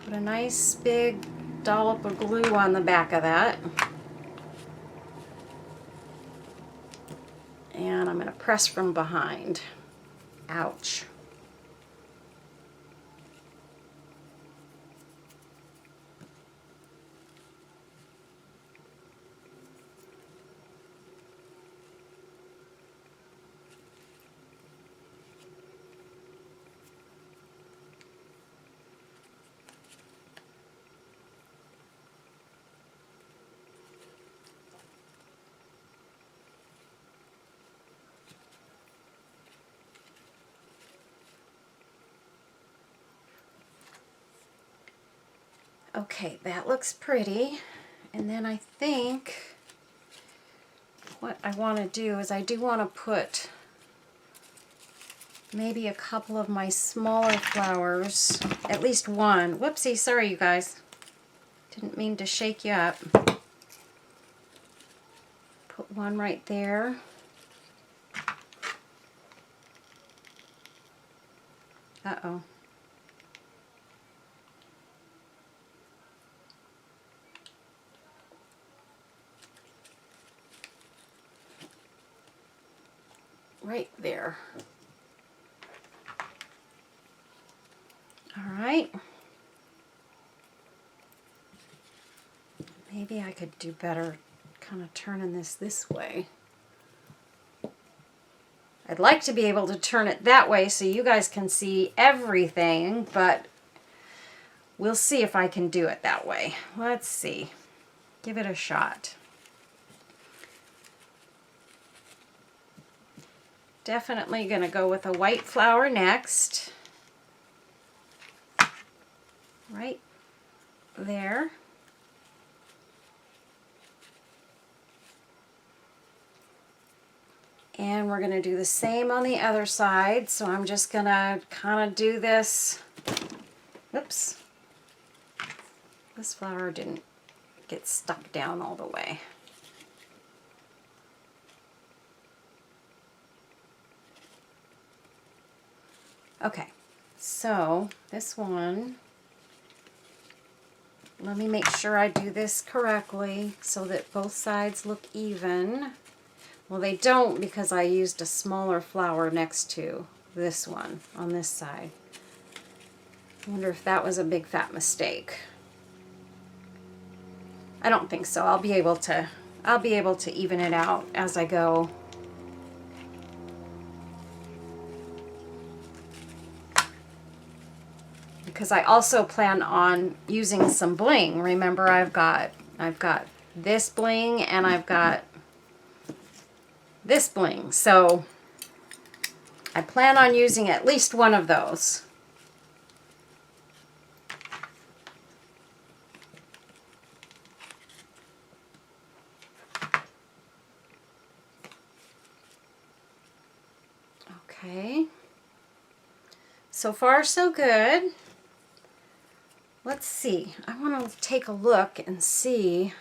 Put a nice big dollop of glue on the back of that. And I'm going to press from behind. Ouch. Okay, that looks pretty. And then I think what I want to do is I do want to put maybe a couple of my smaller flowers, at least one. Whoopsie, sorry you guys. Didn't mean to shake you up. Put one right there. Uh-oh. Right there. All right. Maybe I could do better kind of turning this way. I'd like to be able to turn it that way so you guys can see everything, but we'll see if I can do it that way. Let's see. Give it a shot. Definitely going to go with a white flower next. Right there. And we're going to do the same on the other side. So I'm just going to kind of do this. Oops. This flower didn't get stuck down all the way. Okay, so this one, let me make sure I do this correctly so that both sides look even. Well, they don't because I used a smaller flower next to this one on this side. I wonder if that was a big fat mistake. I don't think so. I'll be able to even it out as I go. Because I also plan on using some bling. Remember, I've got this bling and I've got this bling. So I plan on using at least one of those. Okay. So far, so good. Let's see. I want to take a look and see.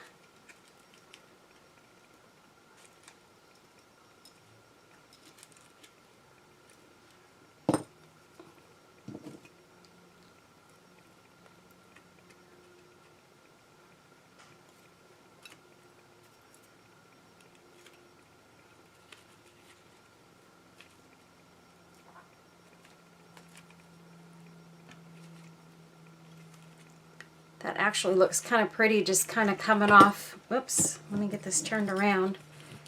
That actually looks kind of pretty, just kind of coming off. Whoops, let me get this turned around.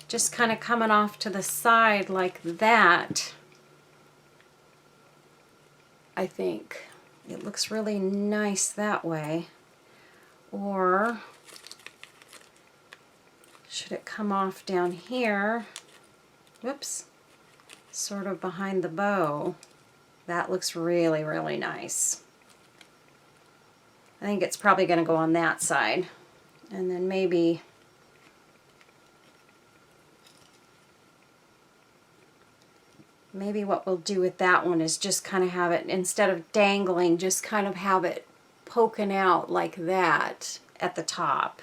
Just kind of coming off to the side like that. I think it looks really nice that way. Or should it come off down here? Whoops, sort of behind the bow. That looks really, really nice. I think it's probably going to go on that side. And then maybe what we'll do with that one is just kind of have it, instead of dangling, just kind of have it poking out like that at the top.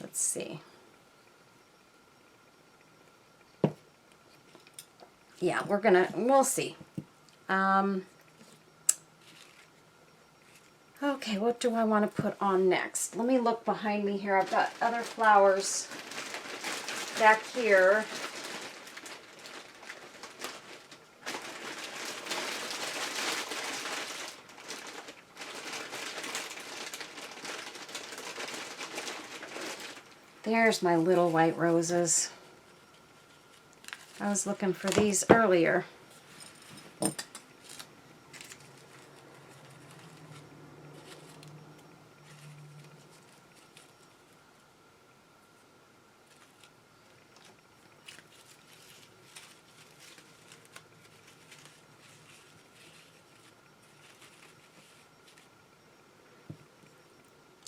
Let's see. Yeah, we'll see. Okay, what do I want to put on next? Let me look behind me here. I've got other flowers back here. There's my little white roses. I was looking for these earlier.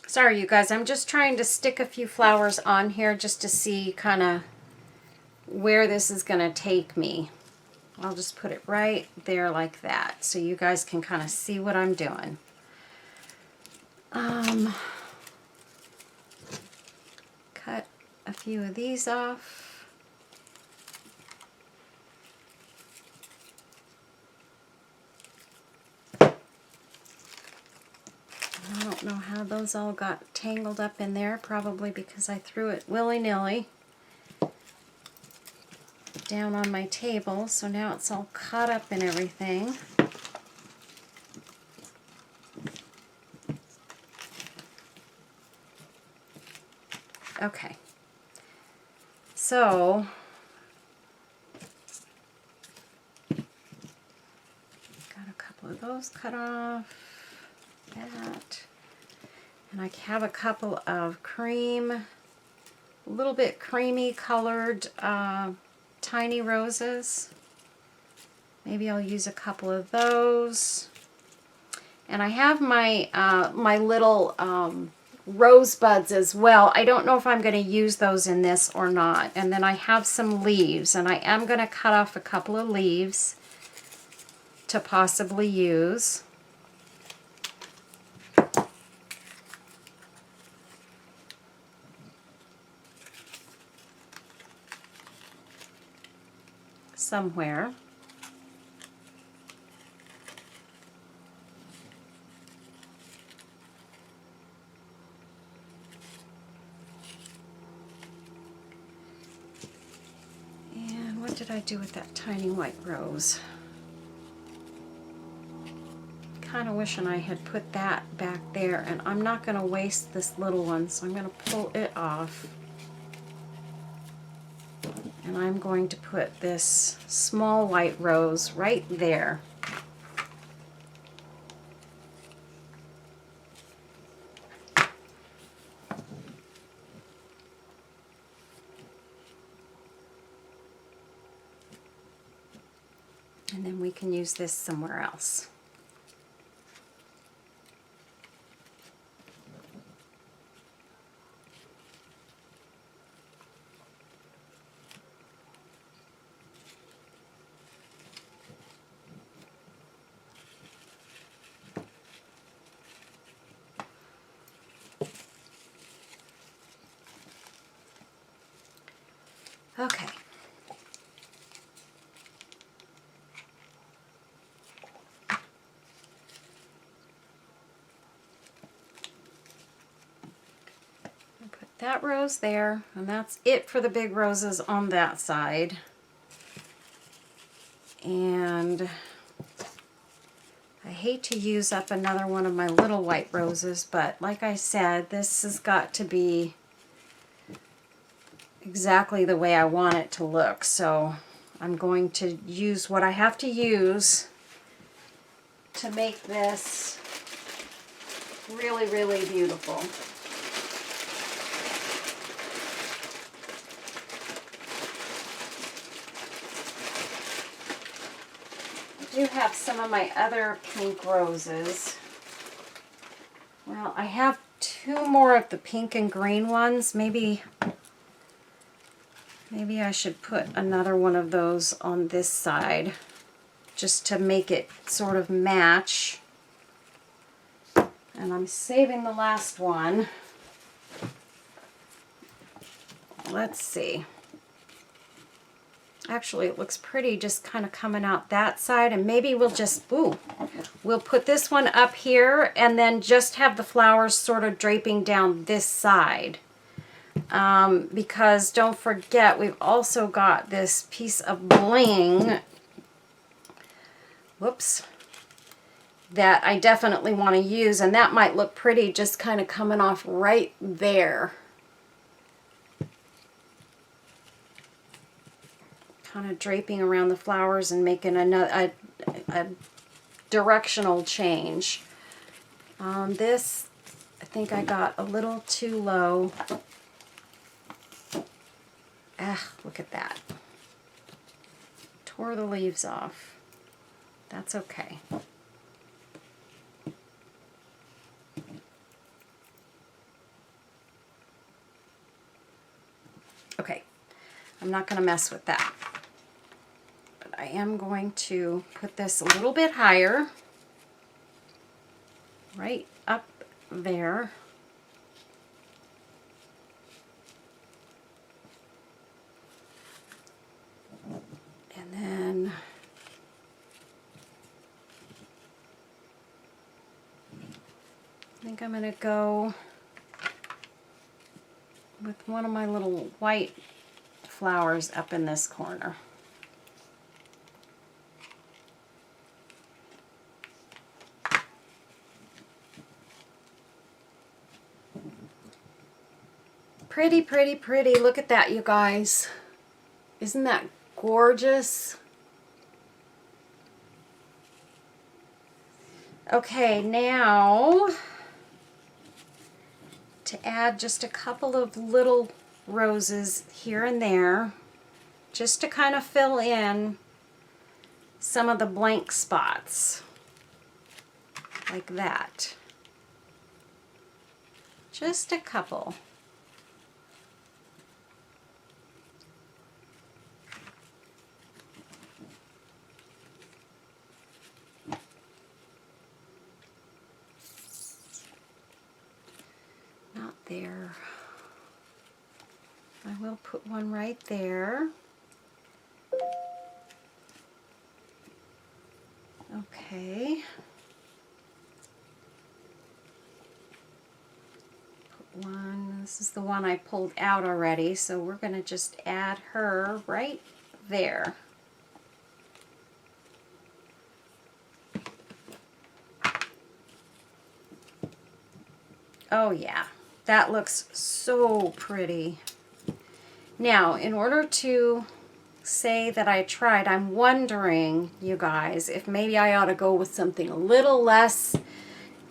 Sorry, you guys, I'm just trying to stick a few flowers on here just to see kind of where this is going to take me. I'll just put it right there like that so you guys can kind of see what I'm doing. Cut a few of these off. I don't know how those all got tangled up in there, probably because I threw it willy-nilly down on my table, so now it's all caught up in everything. Okay, so got a couple of those cut off, that, and I have a couple of cream, a little bit creamy colored tiny roses. Maybe I'll use a couple of those. And I have my my little rosebuds as well. I don't know if I'm going to use those in this or not. And then I have some leaves, and I am going to cut off a couple of leaves to possibly use. Somewhere. And what did I do with that tiny white rose? Kind of wishing I had put that back there, and I'm not going to waste this little one, so I'm going to pull it off. And I'm going to put this small white rose right there. And then we can use this somewhere else. Okay. Put that rose there, and that's it for the big roses on that side. And I hate to use up another one of my little white roses, but like I said, this has got to be exactly the way I want it to look. So I'm going to use what I have to use to make this really, really beautiful. I do have some of my other pink roses. Well, I have two more of the pink and green ones. Maybe I should put another one of those on this side just to make it sort of match. And I'm saving the last one. Let's see. Actually, it looks pretty just kind of coming out that side, and maybe we'll just, we'll put this one up here and then just have the flowers sort of draping down this side. Because don't forget, we've also got this piece of bling, whoops, that I definitely want to use, and that might look pretty just kind of coming off right there. Kind of draping around the flowers and making a directional change. This, I think I got a little too low. Look at that. Tore the leaves off. That's okay. Okay, I'm not going to mess with that. But I am going to put this a little bit higher. Right up there. And then I think I'm going to go with one of my little white flowers up in this corner. Pretty, pretty, pretty. Look at that, you guys. Isn't that gorgeous? Okay, now to add just a couple of little roses here and there, just to kind of fill in some of the blank spots, like that. Just a couple. Not there. I will put one right there. Okay. Put one. This is the one I pulled out already, so we're going to just add her right there. Oh yeah, that looks so pretty. Now, in order to say that I tried, I'm wondering, you guys, if maybe I ought to go with something a little less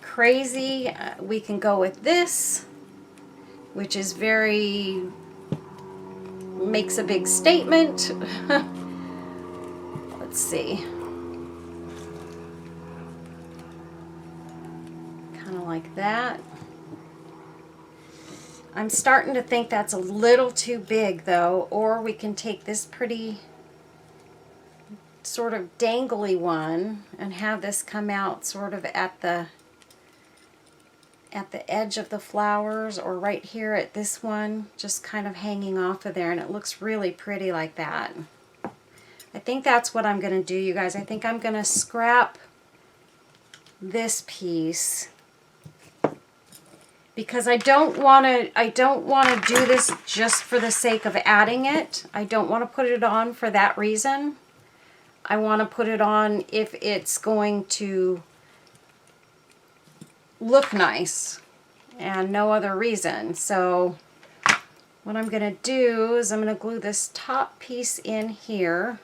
crazy. We can go with this, which is makes a big statement. Let's see. Kind of like that. I'm starting to think that's a little too big though, or we can take this pretty sort of dangly one and have this come out sort of at the at the edge of the flowers, or right here at this one, just kind of hanging off of there, and it looks really pretty like that. I think that's what I'm going to do, you guys. I think I'm going to scrap this piece because I don't want to do this just for the sake of adding it. I don't want to put it on for that reason. I want to put it on if it's going to look nice and no other reason. So what I'm going to do is I'm going to glue this top piece in here,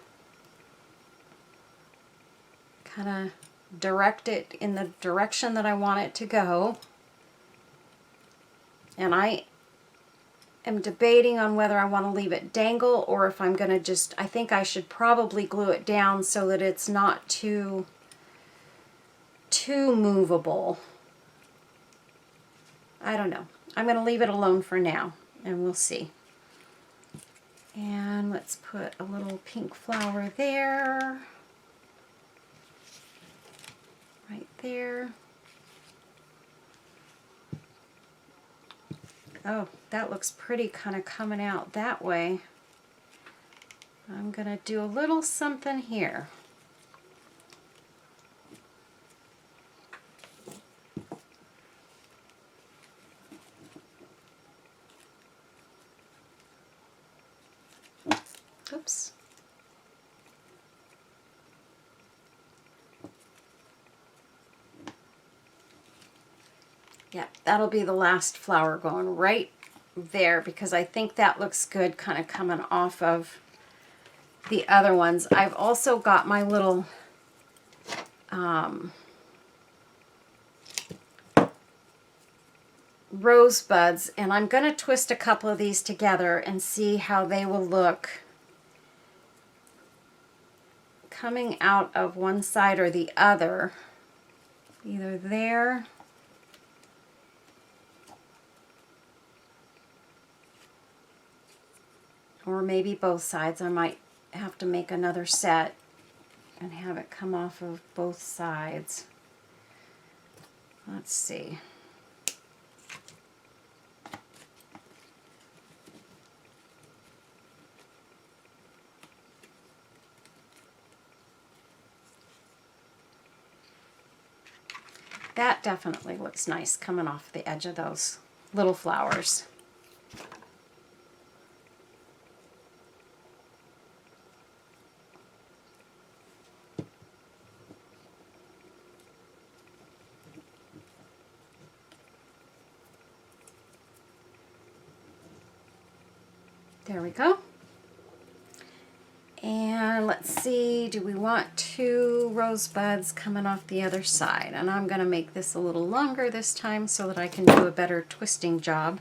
kind of direct it in the direction that I want it to go. And I am debating on whether I want to leave it dangle or if I'm going to just, I think I should probably glue it down so that it's not too movable. I don't know. I'm going to leave it alone for now, and we'll see. And let's put a little pink flower there. Right there. Oh, that looks pretty, kind of coming out that way. I'm going to do a little something here. Oops. Yep, that'll be the last flower going right there because I think that looks good kind of coming off of the other ones. I've also got my little rosebuds, and I'm going to twist a couple of these together and see how they will look coming out of one side or the other, either there or maybe both sides. I might have to make another set and have it come off of both sides. Let's see. That definitely looks nice coming off the edge of those little flowers. There we go. And let's see, do we want 2 rosebuds coming off the other side? And I'm going to make this a little longer this time so that I can do a better twisting job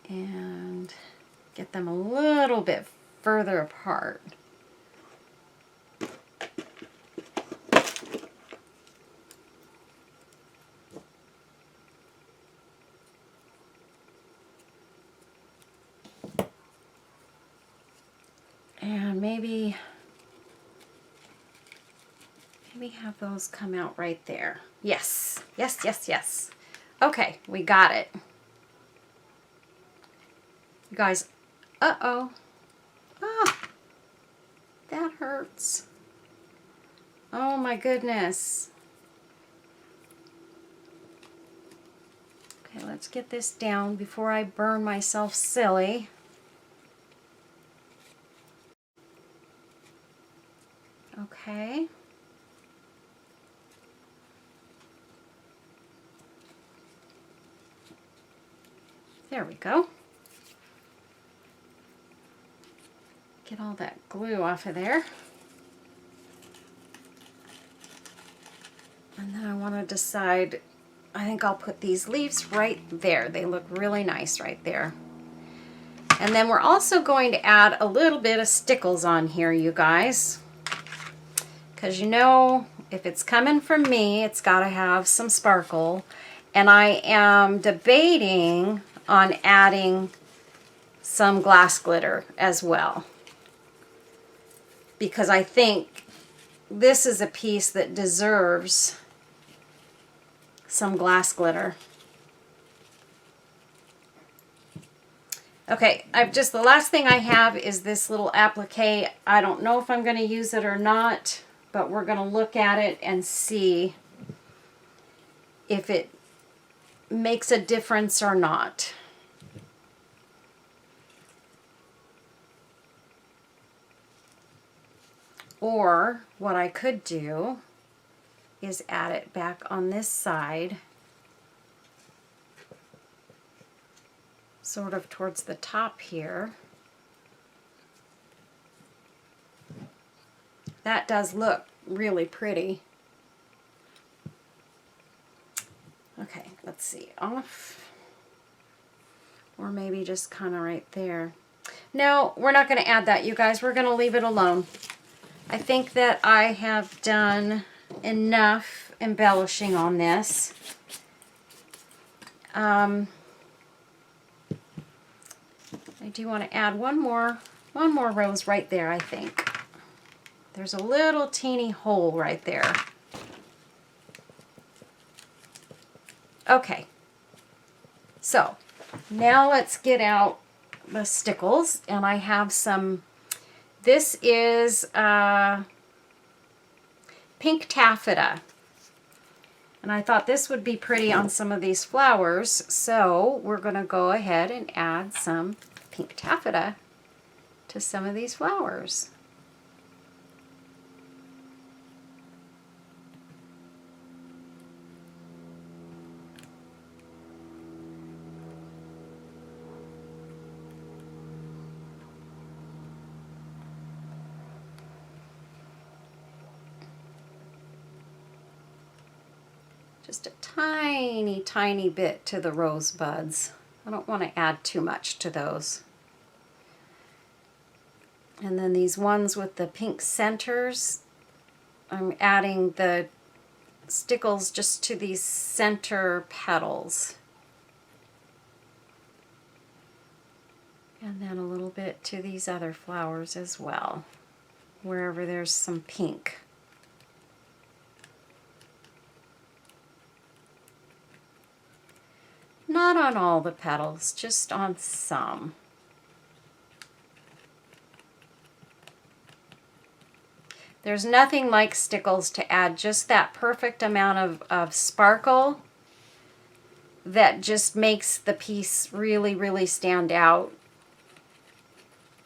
and get them a little bit further apart. And maybe have those come out right there. Yes, yes, yes, yes. Okay, we got it. You guys, uh-oh. Ah, that hurts. Oh my goodness. Okay, let's get this down before I burn myself silly. Okay. There we go. Get all that glue off of there. And then I want to decide, I think I'll put these leaves right there. They look really nice right there. And then we're also going to add a little bit of stickles on here, you guys. Because you know, if it's coming from me, it's got to have some sparkle. And I am debating on adding some glass glitter as well, because I think this is a piece that deserves some glass glitter. Okay, the last thing I have is this little applique. I don't know if I'm going to use it or not, but we're going to look at it and see if it makes a difference or not. Or what I could do is add it back on this side, sort of towards the top here. That does look really pretty. Okay, let's see, off, or maybe just kind of right there. No, we're not going to add that, you guys. We're going to leave it alone. I think that I have done enough embellishing on this. I do want to add one more rose right there, I think. There's a little teeny hole right there. Okay, so now let's get out the stickles, and I have some, this is pink taffeta, and I thought this would be pretty on some of these flowers, so we're going to go ahead and add some pink taffeta to some of these flowers. Just a tiny, tiny bit to the rose buds. I don't want to add too much to those. And then these ones with the pink centers, I'm adding the stickles just to these center petals. And then a little bit to these other flowers as well, wherever there's some pink. Not on all the petals, just on some. There's nothing like stickles to add just that perfect amount of sparkle that just makes the piece really, really stand out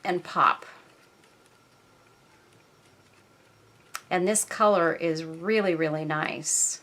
and pop. And this color is really, really nice.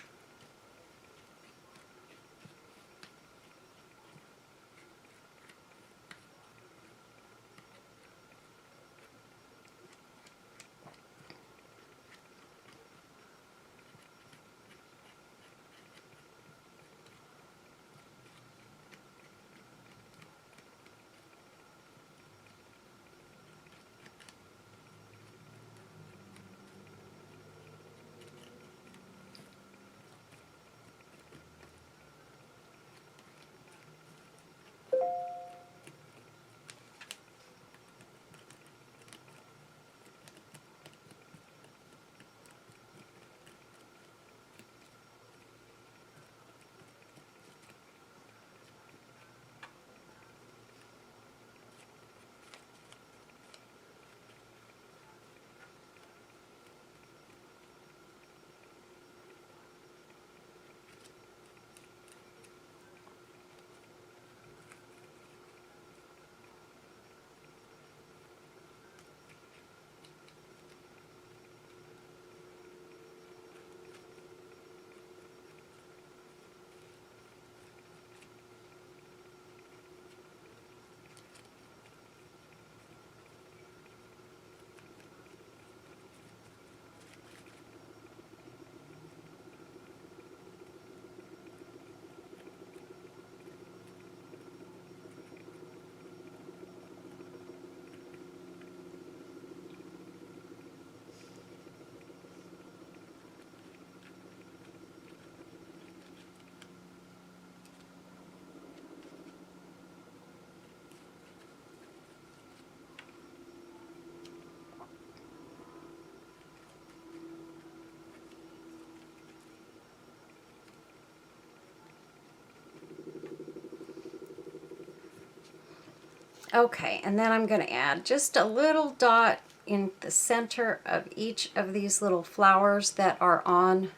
Okay, and then I'm going to add just a little dot in the center of each of these little flowers that are on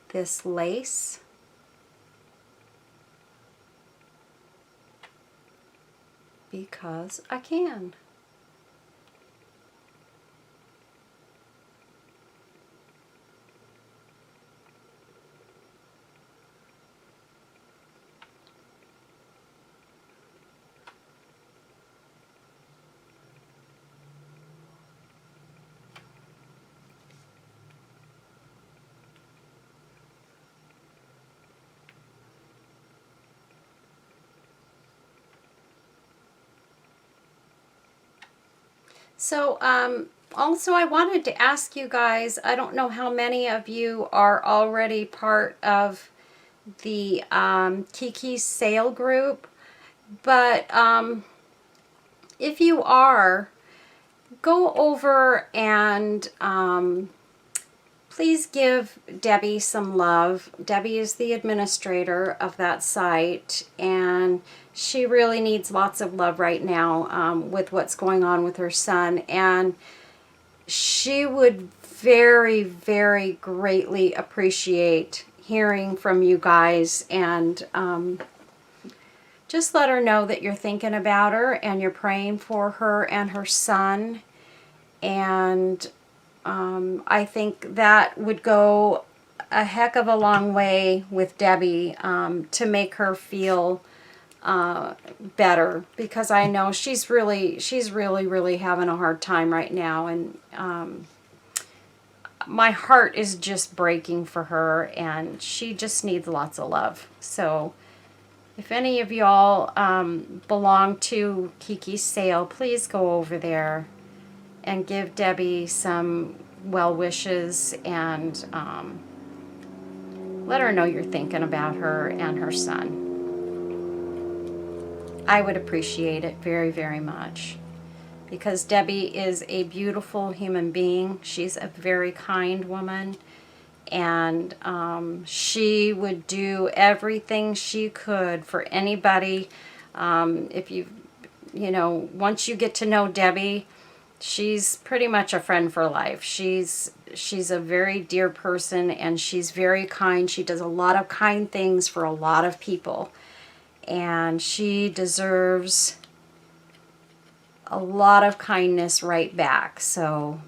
this lace. Because I can. So, also I wanted to ask you guys, I don't know how many of you are already part of the Kiki's sale group, but if you are, go over and please give Debbie some love. Debbie is the administrator of that site, and she really needs lots of love right now with what's going on with her son. And she would very, very greatly appreciate hearing from you guys, and just let her know that you're thinking about her and you're praying for her and her son. And I think that would go a heck of a long way with Debbie to make her feel better, because I know she's really, really having a hard time right now, and my heart is just breaking for her, and she just needs lots of love. So if any of y'all belong to Kiki's sale, please go over there and give Debbie some well wishes, and let her know you're thinking about her and her son. I would appreciate it very, very much, because Debbie is a beautiful human being. She's a very kind woman, and she would do everything she could for anybody. If once you get to know Debbie, she's pretty much a friend for life. She's a very dear person, and she's very kind. She does a lot of kind things for a lot of people, and she deserves a lot of kindness right back. So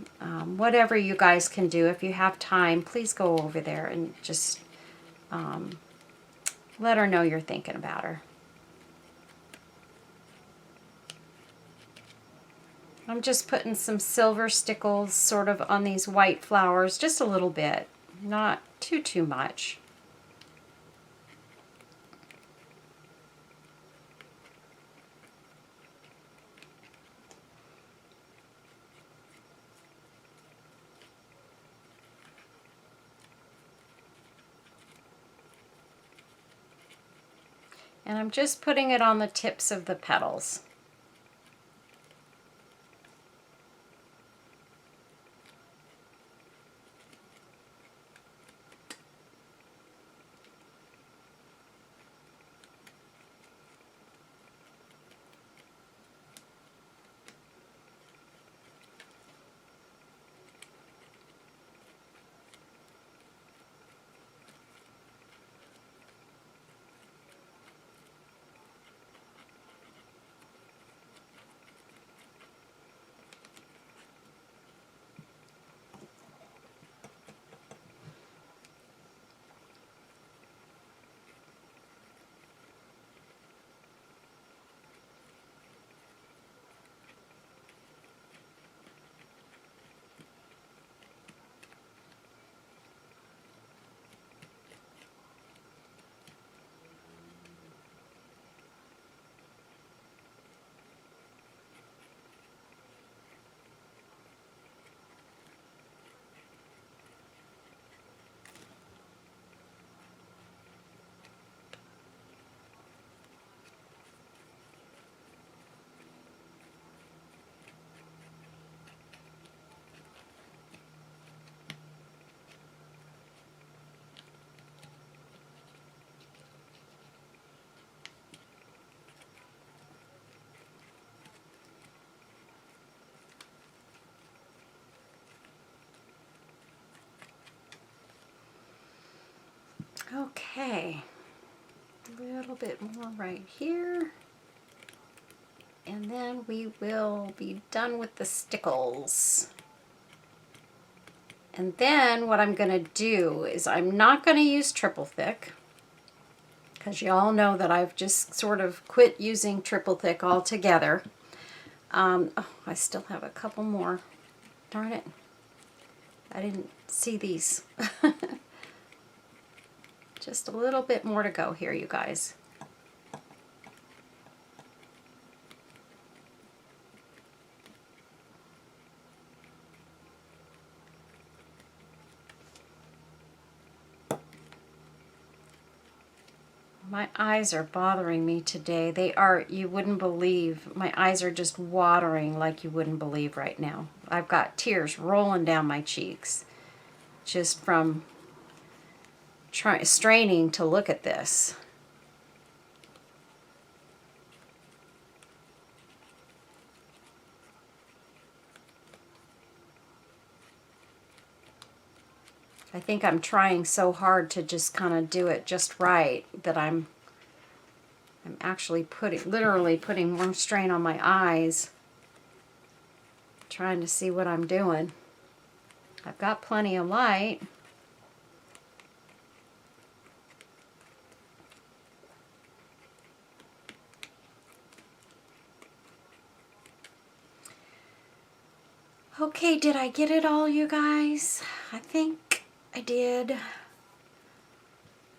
whatever you guys can do, if you have time, please go over there and just let her know you're thinking about her. I'm just putting some silver stickles sort of on these white flowers, just a little bit, not too much. And I'm just putting it on the tips of the petals. Okay, a little bit more right here. And then we will be done with the stickles. And then what I'm going to do is I'm not going to use triple thick, because you all know that I've just sort of quit using triple thick altogether. Oh, I still have a couple more. Darn it. I didn't see these. Just a little bit more to go here, you guys. My eyes are bothering me today. They are, you wouldn't believe, my eyes are just watering like you wouldn't believe right now. I've got tears rolling down my cheeks just from straining to look at this. I think I'm trying so hard to just kind of do it just right that I'm actually literally putting more strain on my eyes, trying to see what I'm doing. I've got plenty of light. Okay, did I get it all, you guys? I think I did.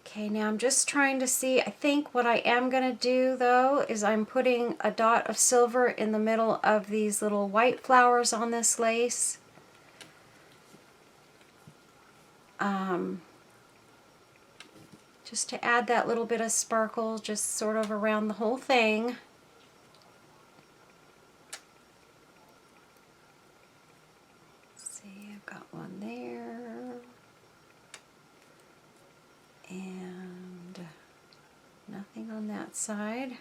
Okay, now I'm just trying to see. I think what I am going to do, though, is I'm putting a dot of silver in the middle of these little white flowers on this lace. Just to add that little bit of sparkle, just sort of around the whole thing. See, I've got one there. And nothing on that side.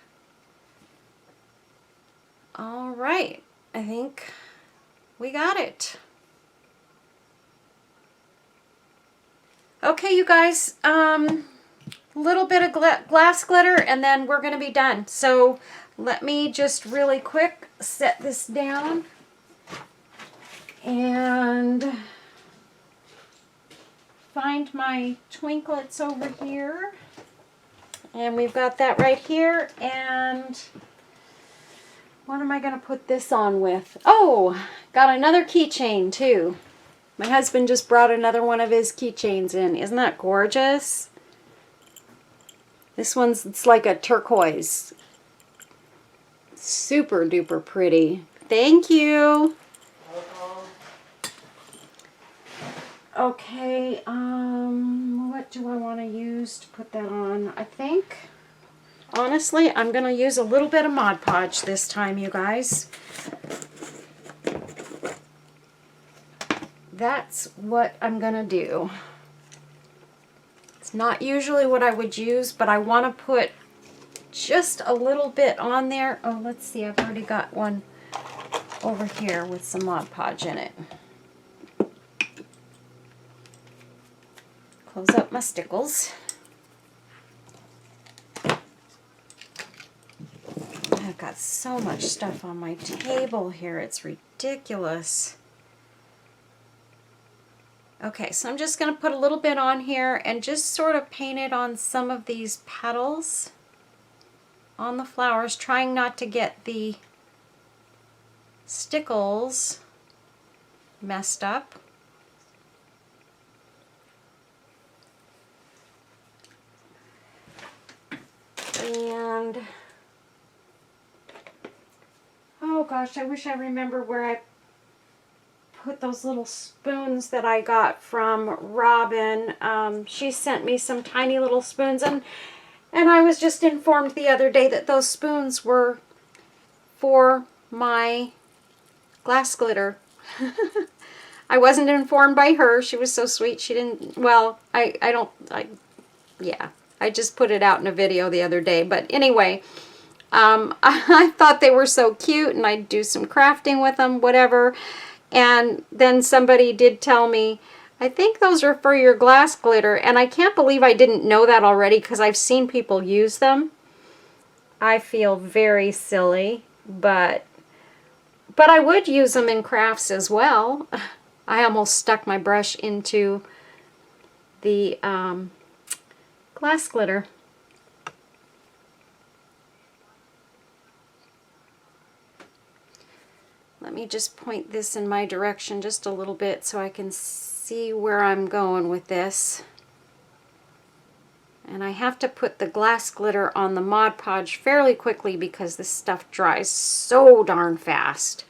All right, I think we got it. Okay, you guys, little bit of glass glitter and then we're going to be done. So let me just really quick set this down and find my twinklets over here. And we've got that right here. And what am I going to put this on with? Oh, got another keychain too. My husband just brought another one of his keychains in. Isn't that gorgeous? This one's, it's like a turquoise. Super duper pretty. Thank you. Okay, what do I want to use to put that on? I think, honestly, I'm going to use a little bit of Mod Podge this time, you guys. That's what I'm going to do. It's not usually what I would use, but I want to put just a little bit on there. Oh, let's see, I've already got one over here with some Mod Podge in it. Close up my stickles. I've got so much stuff on my table here, it's ridiculous. Okay, so I'm just going to put a little bit on here and just sort of paint it on some of these petals on the flowers, trying not to get the stickles messed up. And oh gosh, I wish I remember where I put those little spoons that I got from Robin. She sent me some tiny little spoons, and I was just informed the other day that those spoons were for my glass glitter. I wasn't informed by her. She was so sweet. She didn't, well, yeah. I just put it out in a video the other day. But anyway, I thought they were so cute, and I'd do some crafting with them, whatever. And then somebody did tell me I think those are for your glass glitter, and I can't believe I didn't know that already because I've seen people use them. I feel very silly, but I would use them in crafts as well. I almost stuck my brush into the glass glitter. Let me just point this in my direction just a little bit so I can see where I'm going with this. And I have to put the glass glitter on the Mod Podge fairly quickly because this stuff dries so darn fast.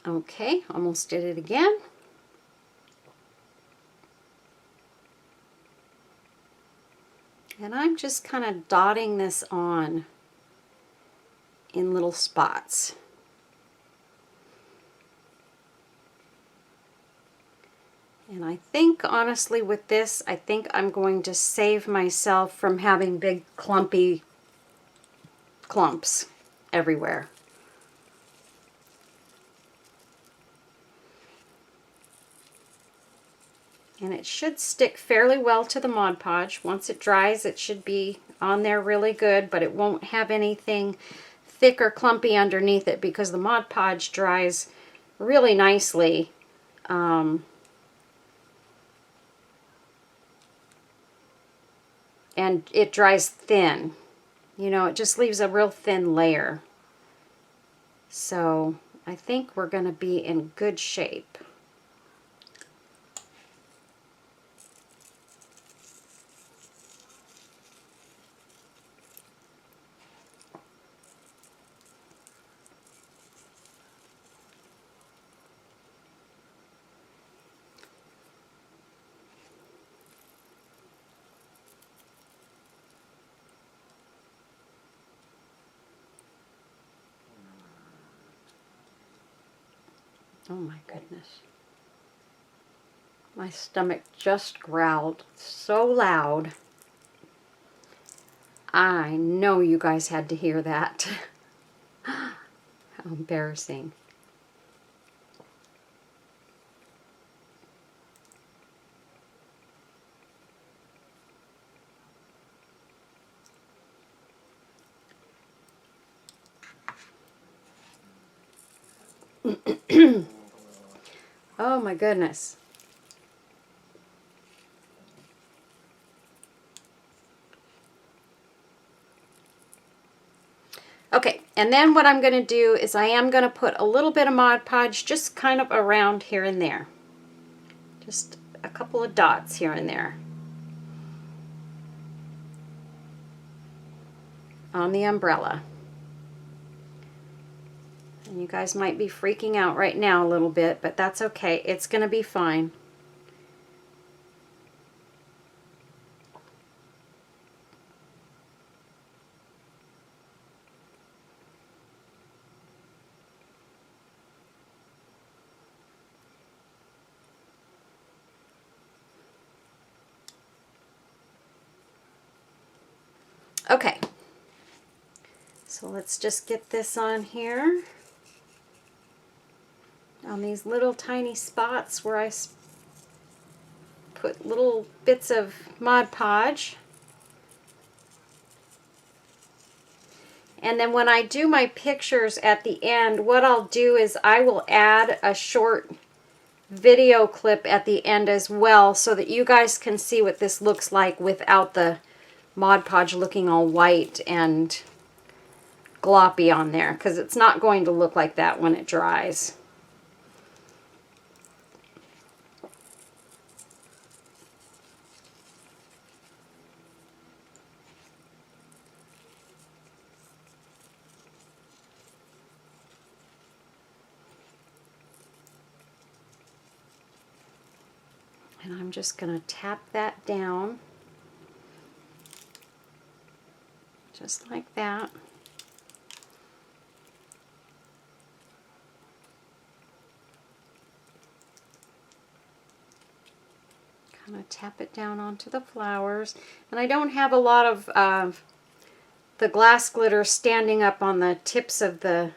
Okay, almost did it again. And I'm just kind of dotting this on in little spots. And I think, honestly, with this, I think I'm going to save myself from having big clumpy clumps everywhere. And it should stick fairly well to the Mod Podge. Once it dries, it should be on there really good, but it won't have anything thick or clumpy underneath it because the Mod Podge dries really nicely. And it dries thin. You know, it just leaves a real thin layer. So I think we're going to be in good shape. Oh my goodness. My stomach just growled so loud. I know you guys had to hear that. How embarrassing. Oh my goodness. Okay, and then what I'm going to do is I am going to put a little bit of Mod Podge just kind of around here and there. Just a couple of dots here and there on the umbrella. And you guys might be freaking out right now a little bit, but that's okay. It's going to be fine. Okay, so let's just get this on here, on these little tiny spots where I put little bits of Mod Podge. And then when I do my pictures at the end, what I'll do is I will add a short video clip at the end as well so that you guys can see what this looks like without the Mod Podge looking all white and gloppy on there, because it's not going to look like that when it dries. And I'm just going to tap that down just like that. kind of tap it down onto the flowers. And I don't have a lot of the glass glitter standing up on the tips of the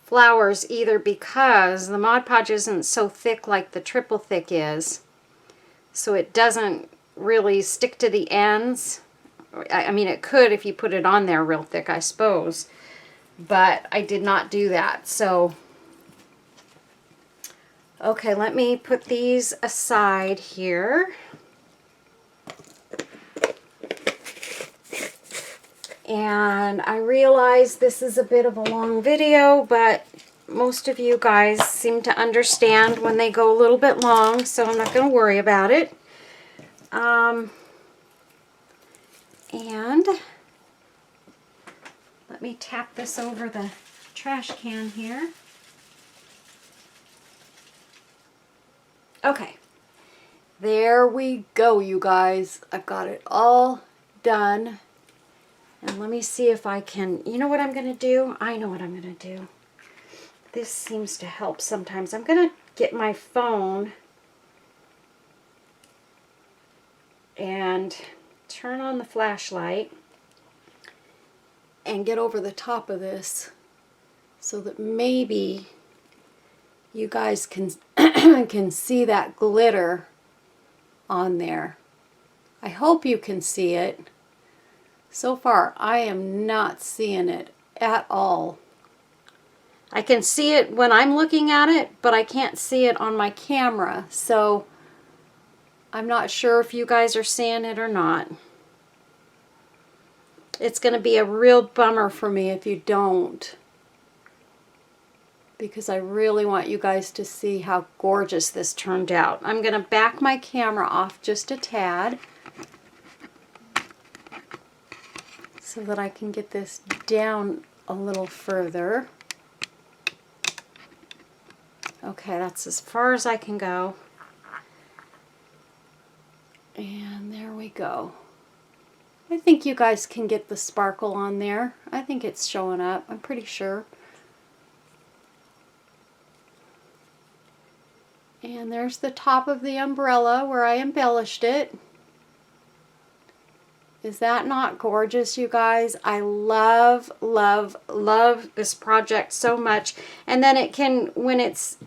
flowers either, because the Mod Podge isn't so thick like the triple thick is. So it doesn't really stick to the ends. I mean, it could if you put it on there real thick, I suppose. But I did not do that. So, okay, let me put these aside here. And I realize this is a bit of a long video, but most of you guys seem to understand when they go a little bit long, so I'm not going to worry about it. And let me tap this over the trash can here. Okay, there we go, you guys. I've got it all done. And let me see if I can, you know what I'm going to do? I know what I'm going to do. This seems to help sometimes. I'm going to get my phone and turn on the flashlight and get over the top of this so that maybe you guys can can see that glitter on there. I hope you can see it. So far, I am not seeing it at all. I can see it when I'm looking at it, but I can't see it on my camera. So I'm not sure if you guys are seeing it or not. It's going to be a real bummer for me if you don't, because I really want you guys to see how gorgeous this turned out. I'm going to back my camera off just a tad so that I can get this down a little further. Okay, that's as far as I can go. And there we go. I think you guys can get the sparkle on there. I think it's showing up, I'm pretty sure. And there's the top of the umbrella where I embellished it. Is that not gorgeous, you guys? I love, love, love this project so much. And then it can, when it's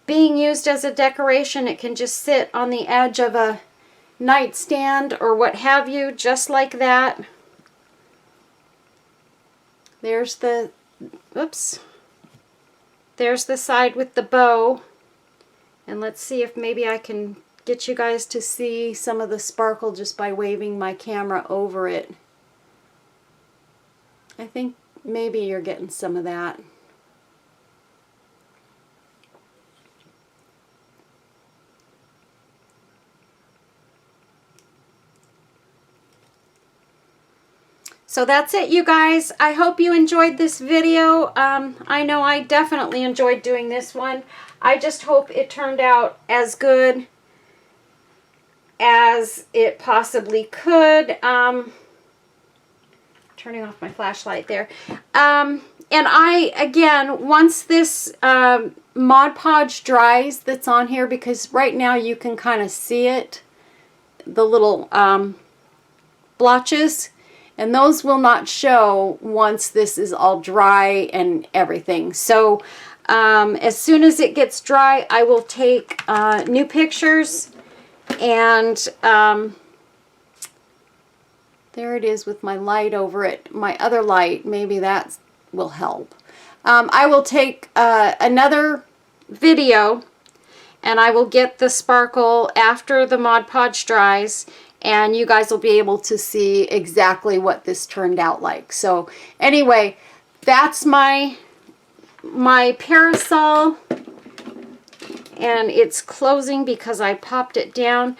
being used as a decoration, it can just sit on the edge of a nightstand or what have you, just like that. There's the, oops. There's the side with the bow. And let's see if maybe I can get you guys to see some of the sparkle just by waving my camera over it. I think maybe you're getting some of that. So that's it, you guys. I hope you enjoyed this video. I know I definitely enjoyed doing this one. I just hope it turned out as good as it possibly could. Turning off my flashlight there. And I, again, once this Mod Podge dries that's on here, because right now you can kind of see it, the little blotches, and those will not show once this is all dry and everything. So as soon as it gets dry, I will take new pictures. And there it is with my light over it. My other light, maybe that will help. I will take another video and I will get the sparkle after the Mod Podge dries, and you guys will be able to see exactly what this turned out like. So anyway, that's my parasol. And it's closing because I popped it down.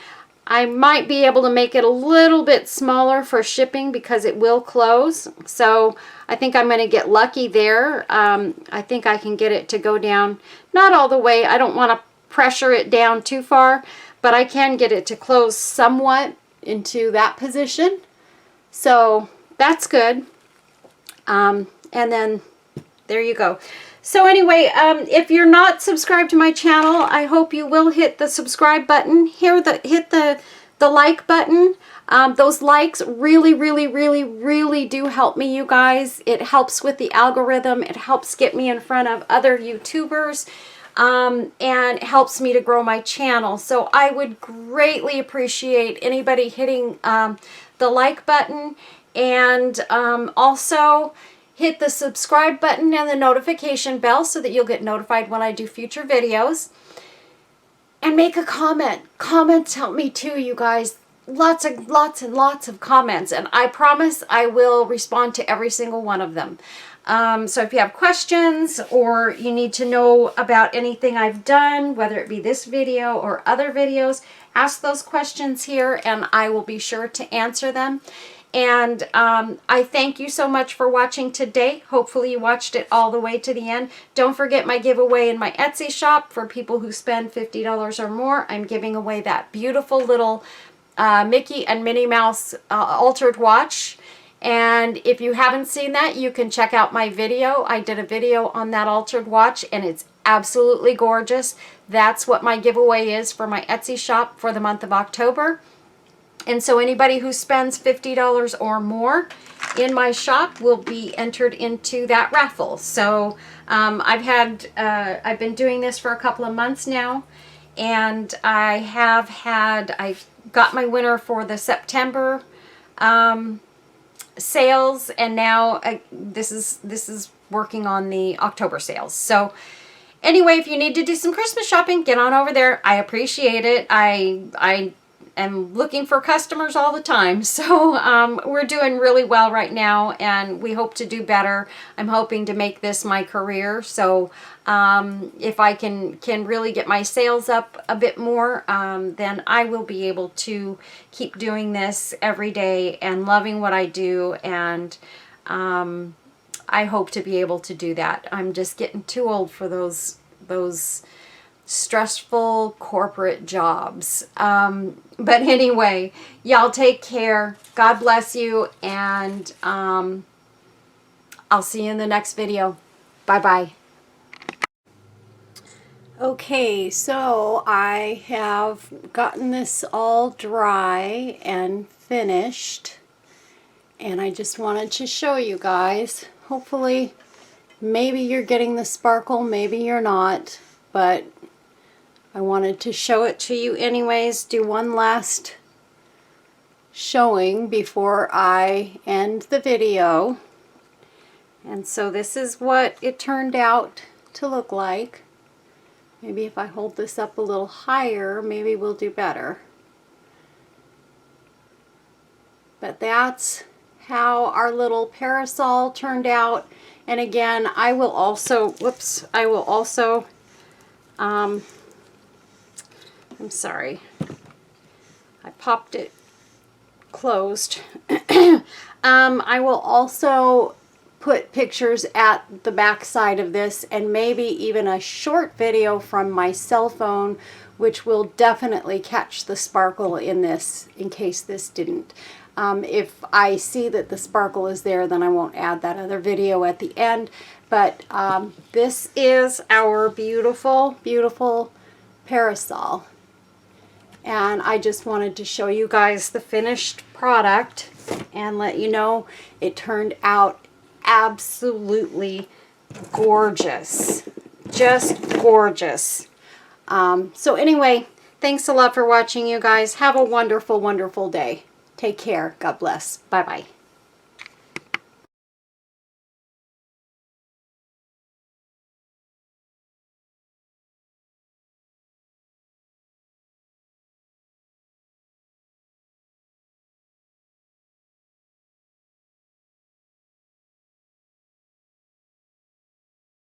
I might be able to make it a little bit smaller for shipping because it will close. So I think I'm going to get lucky there. I think I can get it to go down, not all the way. I don't want to pressure it down too far, but I can get it to close somewhat into that position. So that's good. And then there you go. So anyway, if you're not subscribed to my channel, I hope you will hit the subscribe button. Hit the like button. Those likes really, really, really, really do help me, you guys. It helps with the algorithm. It helps get me in front of other YouTubers. And helps me to grow my channel. So I would greatly appreciate anybody hitting the like button, and also hit the subscribe button and the notification bell so that you'll get notified when I do future videos. And make a comment. Comments help me too, you guys. Lots and lots of comments, and I promise I will respond to every single one of them. So if you have questions or you need to know about anything I've done, whether it be this video or other videos, ask those questions here and I will be sure to answer them. And I thank you so much for watching today. Hopefully you watched it all the way to the end. Don't forget my giveaway in my Etsy shop for people who spend $50 or more. I'm giving away that beautiful little Mickey and Minnie Mouse altered watch. And if you haven't seen that, you can check out my video. I did a video on that altered watch and it's absolutely gorgeous. That's what my giveaway is for my Etsy shop for the month of October. And so anybody who spends $50 or more in my shop will be entered into that raffle. So I've been doing this for a couple of months now, and I've got my winner for the September sales, and now this is working on the October sales. So anyway, if you need to do some Christmas shopping, get on over there. I appreciate it. I am looking for customers all the time. So we're doing really well right now, and we hope to do better. I'm hoping to make this my career. So if I can really get my sales up a bit more, then I will be able to keep doing this every day and loving what I do. And I hope to be able to do that. I'm just getting too old for those stressful corporate jobs. But anyway, y'all take care. God bless you, and I'll see you in the next video. Bye-bye. Okay, so I have gotten this all dry and finished, and I just wanted to show you guys. Hopefully, maybe you're getting the sparkle, maybe you're not, but I wanted to show it to you anyways. Do one last showing before I end the video. And so this is what it turned out to look like. Maybe if I hold this up a little higher, maybe we'll do better. But that's how our little parasol turned out. And again, I will also, I'm sorry, I popped it closed. I will also put pictures at the back side of this, and maybe even a short video from my cell phone, which will definitely catch the sparkle in this, in case this didn't. If I see that the sparkle is there, then I won't add that other video at the end. But this is our beautiful, beautiful parasol. And I just wanted to show you guys the finished product and let you know it turned out absolutely gorgeous. Just gorgeous. So anyway, thanks a lot for watching, you guys. Have a wonderful, wonderful day. Take care. God bless. Bye-bye.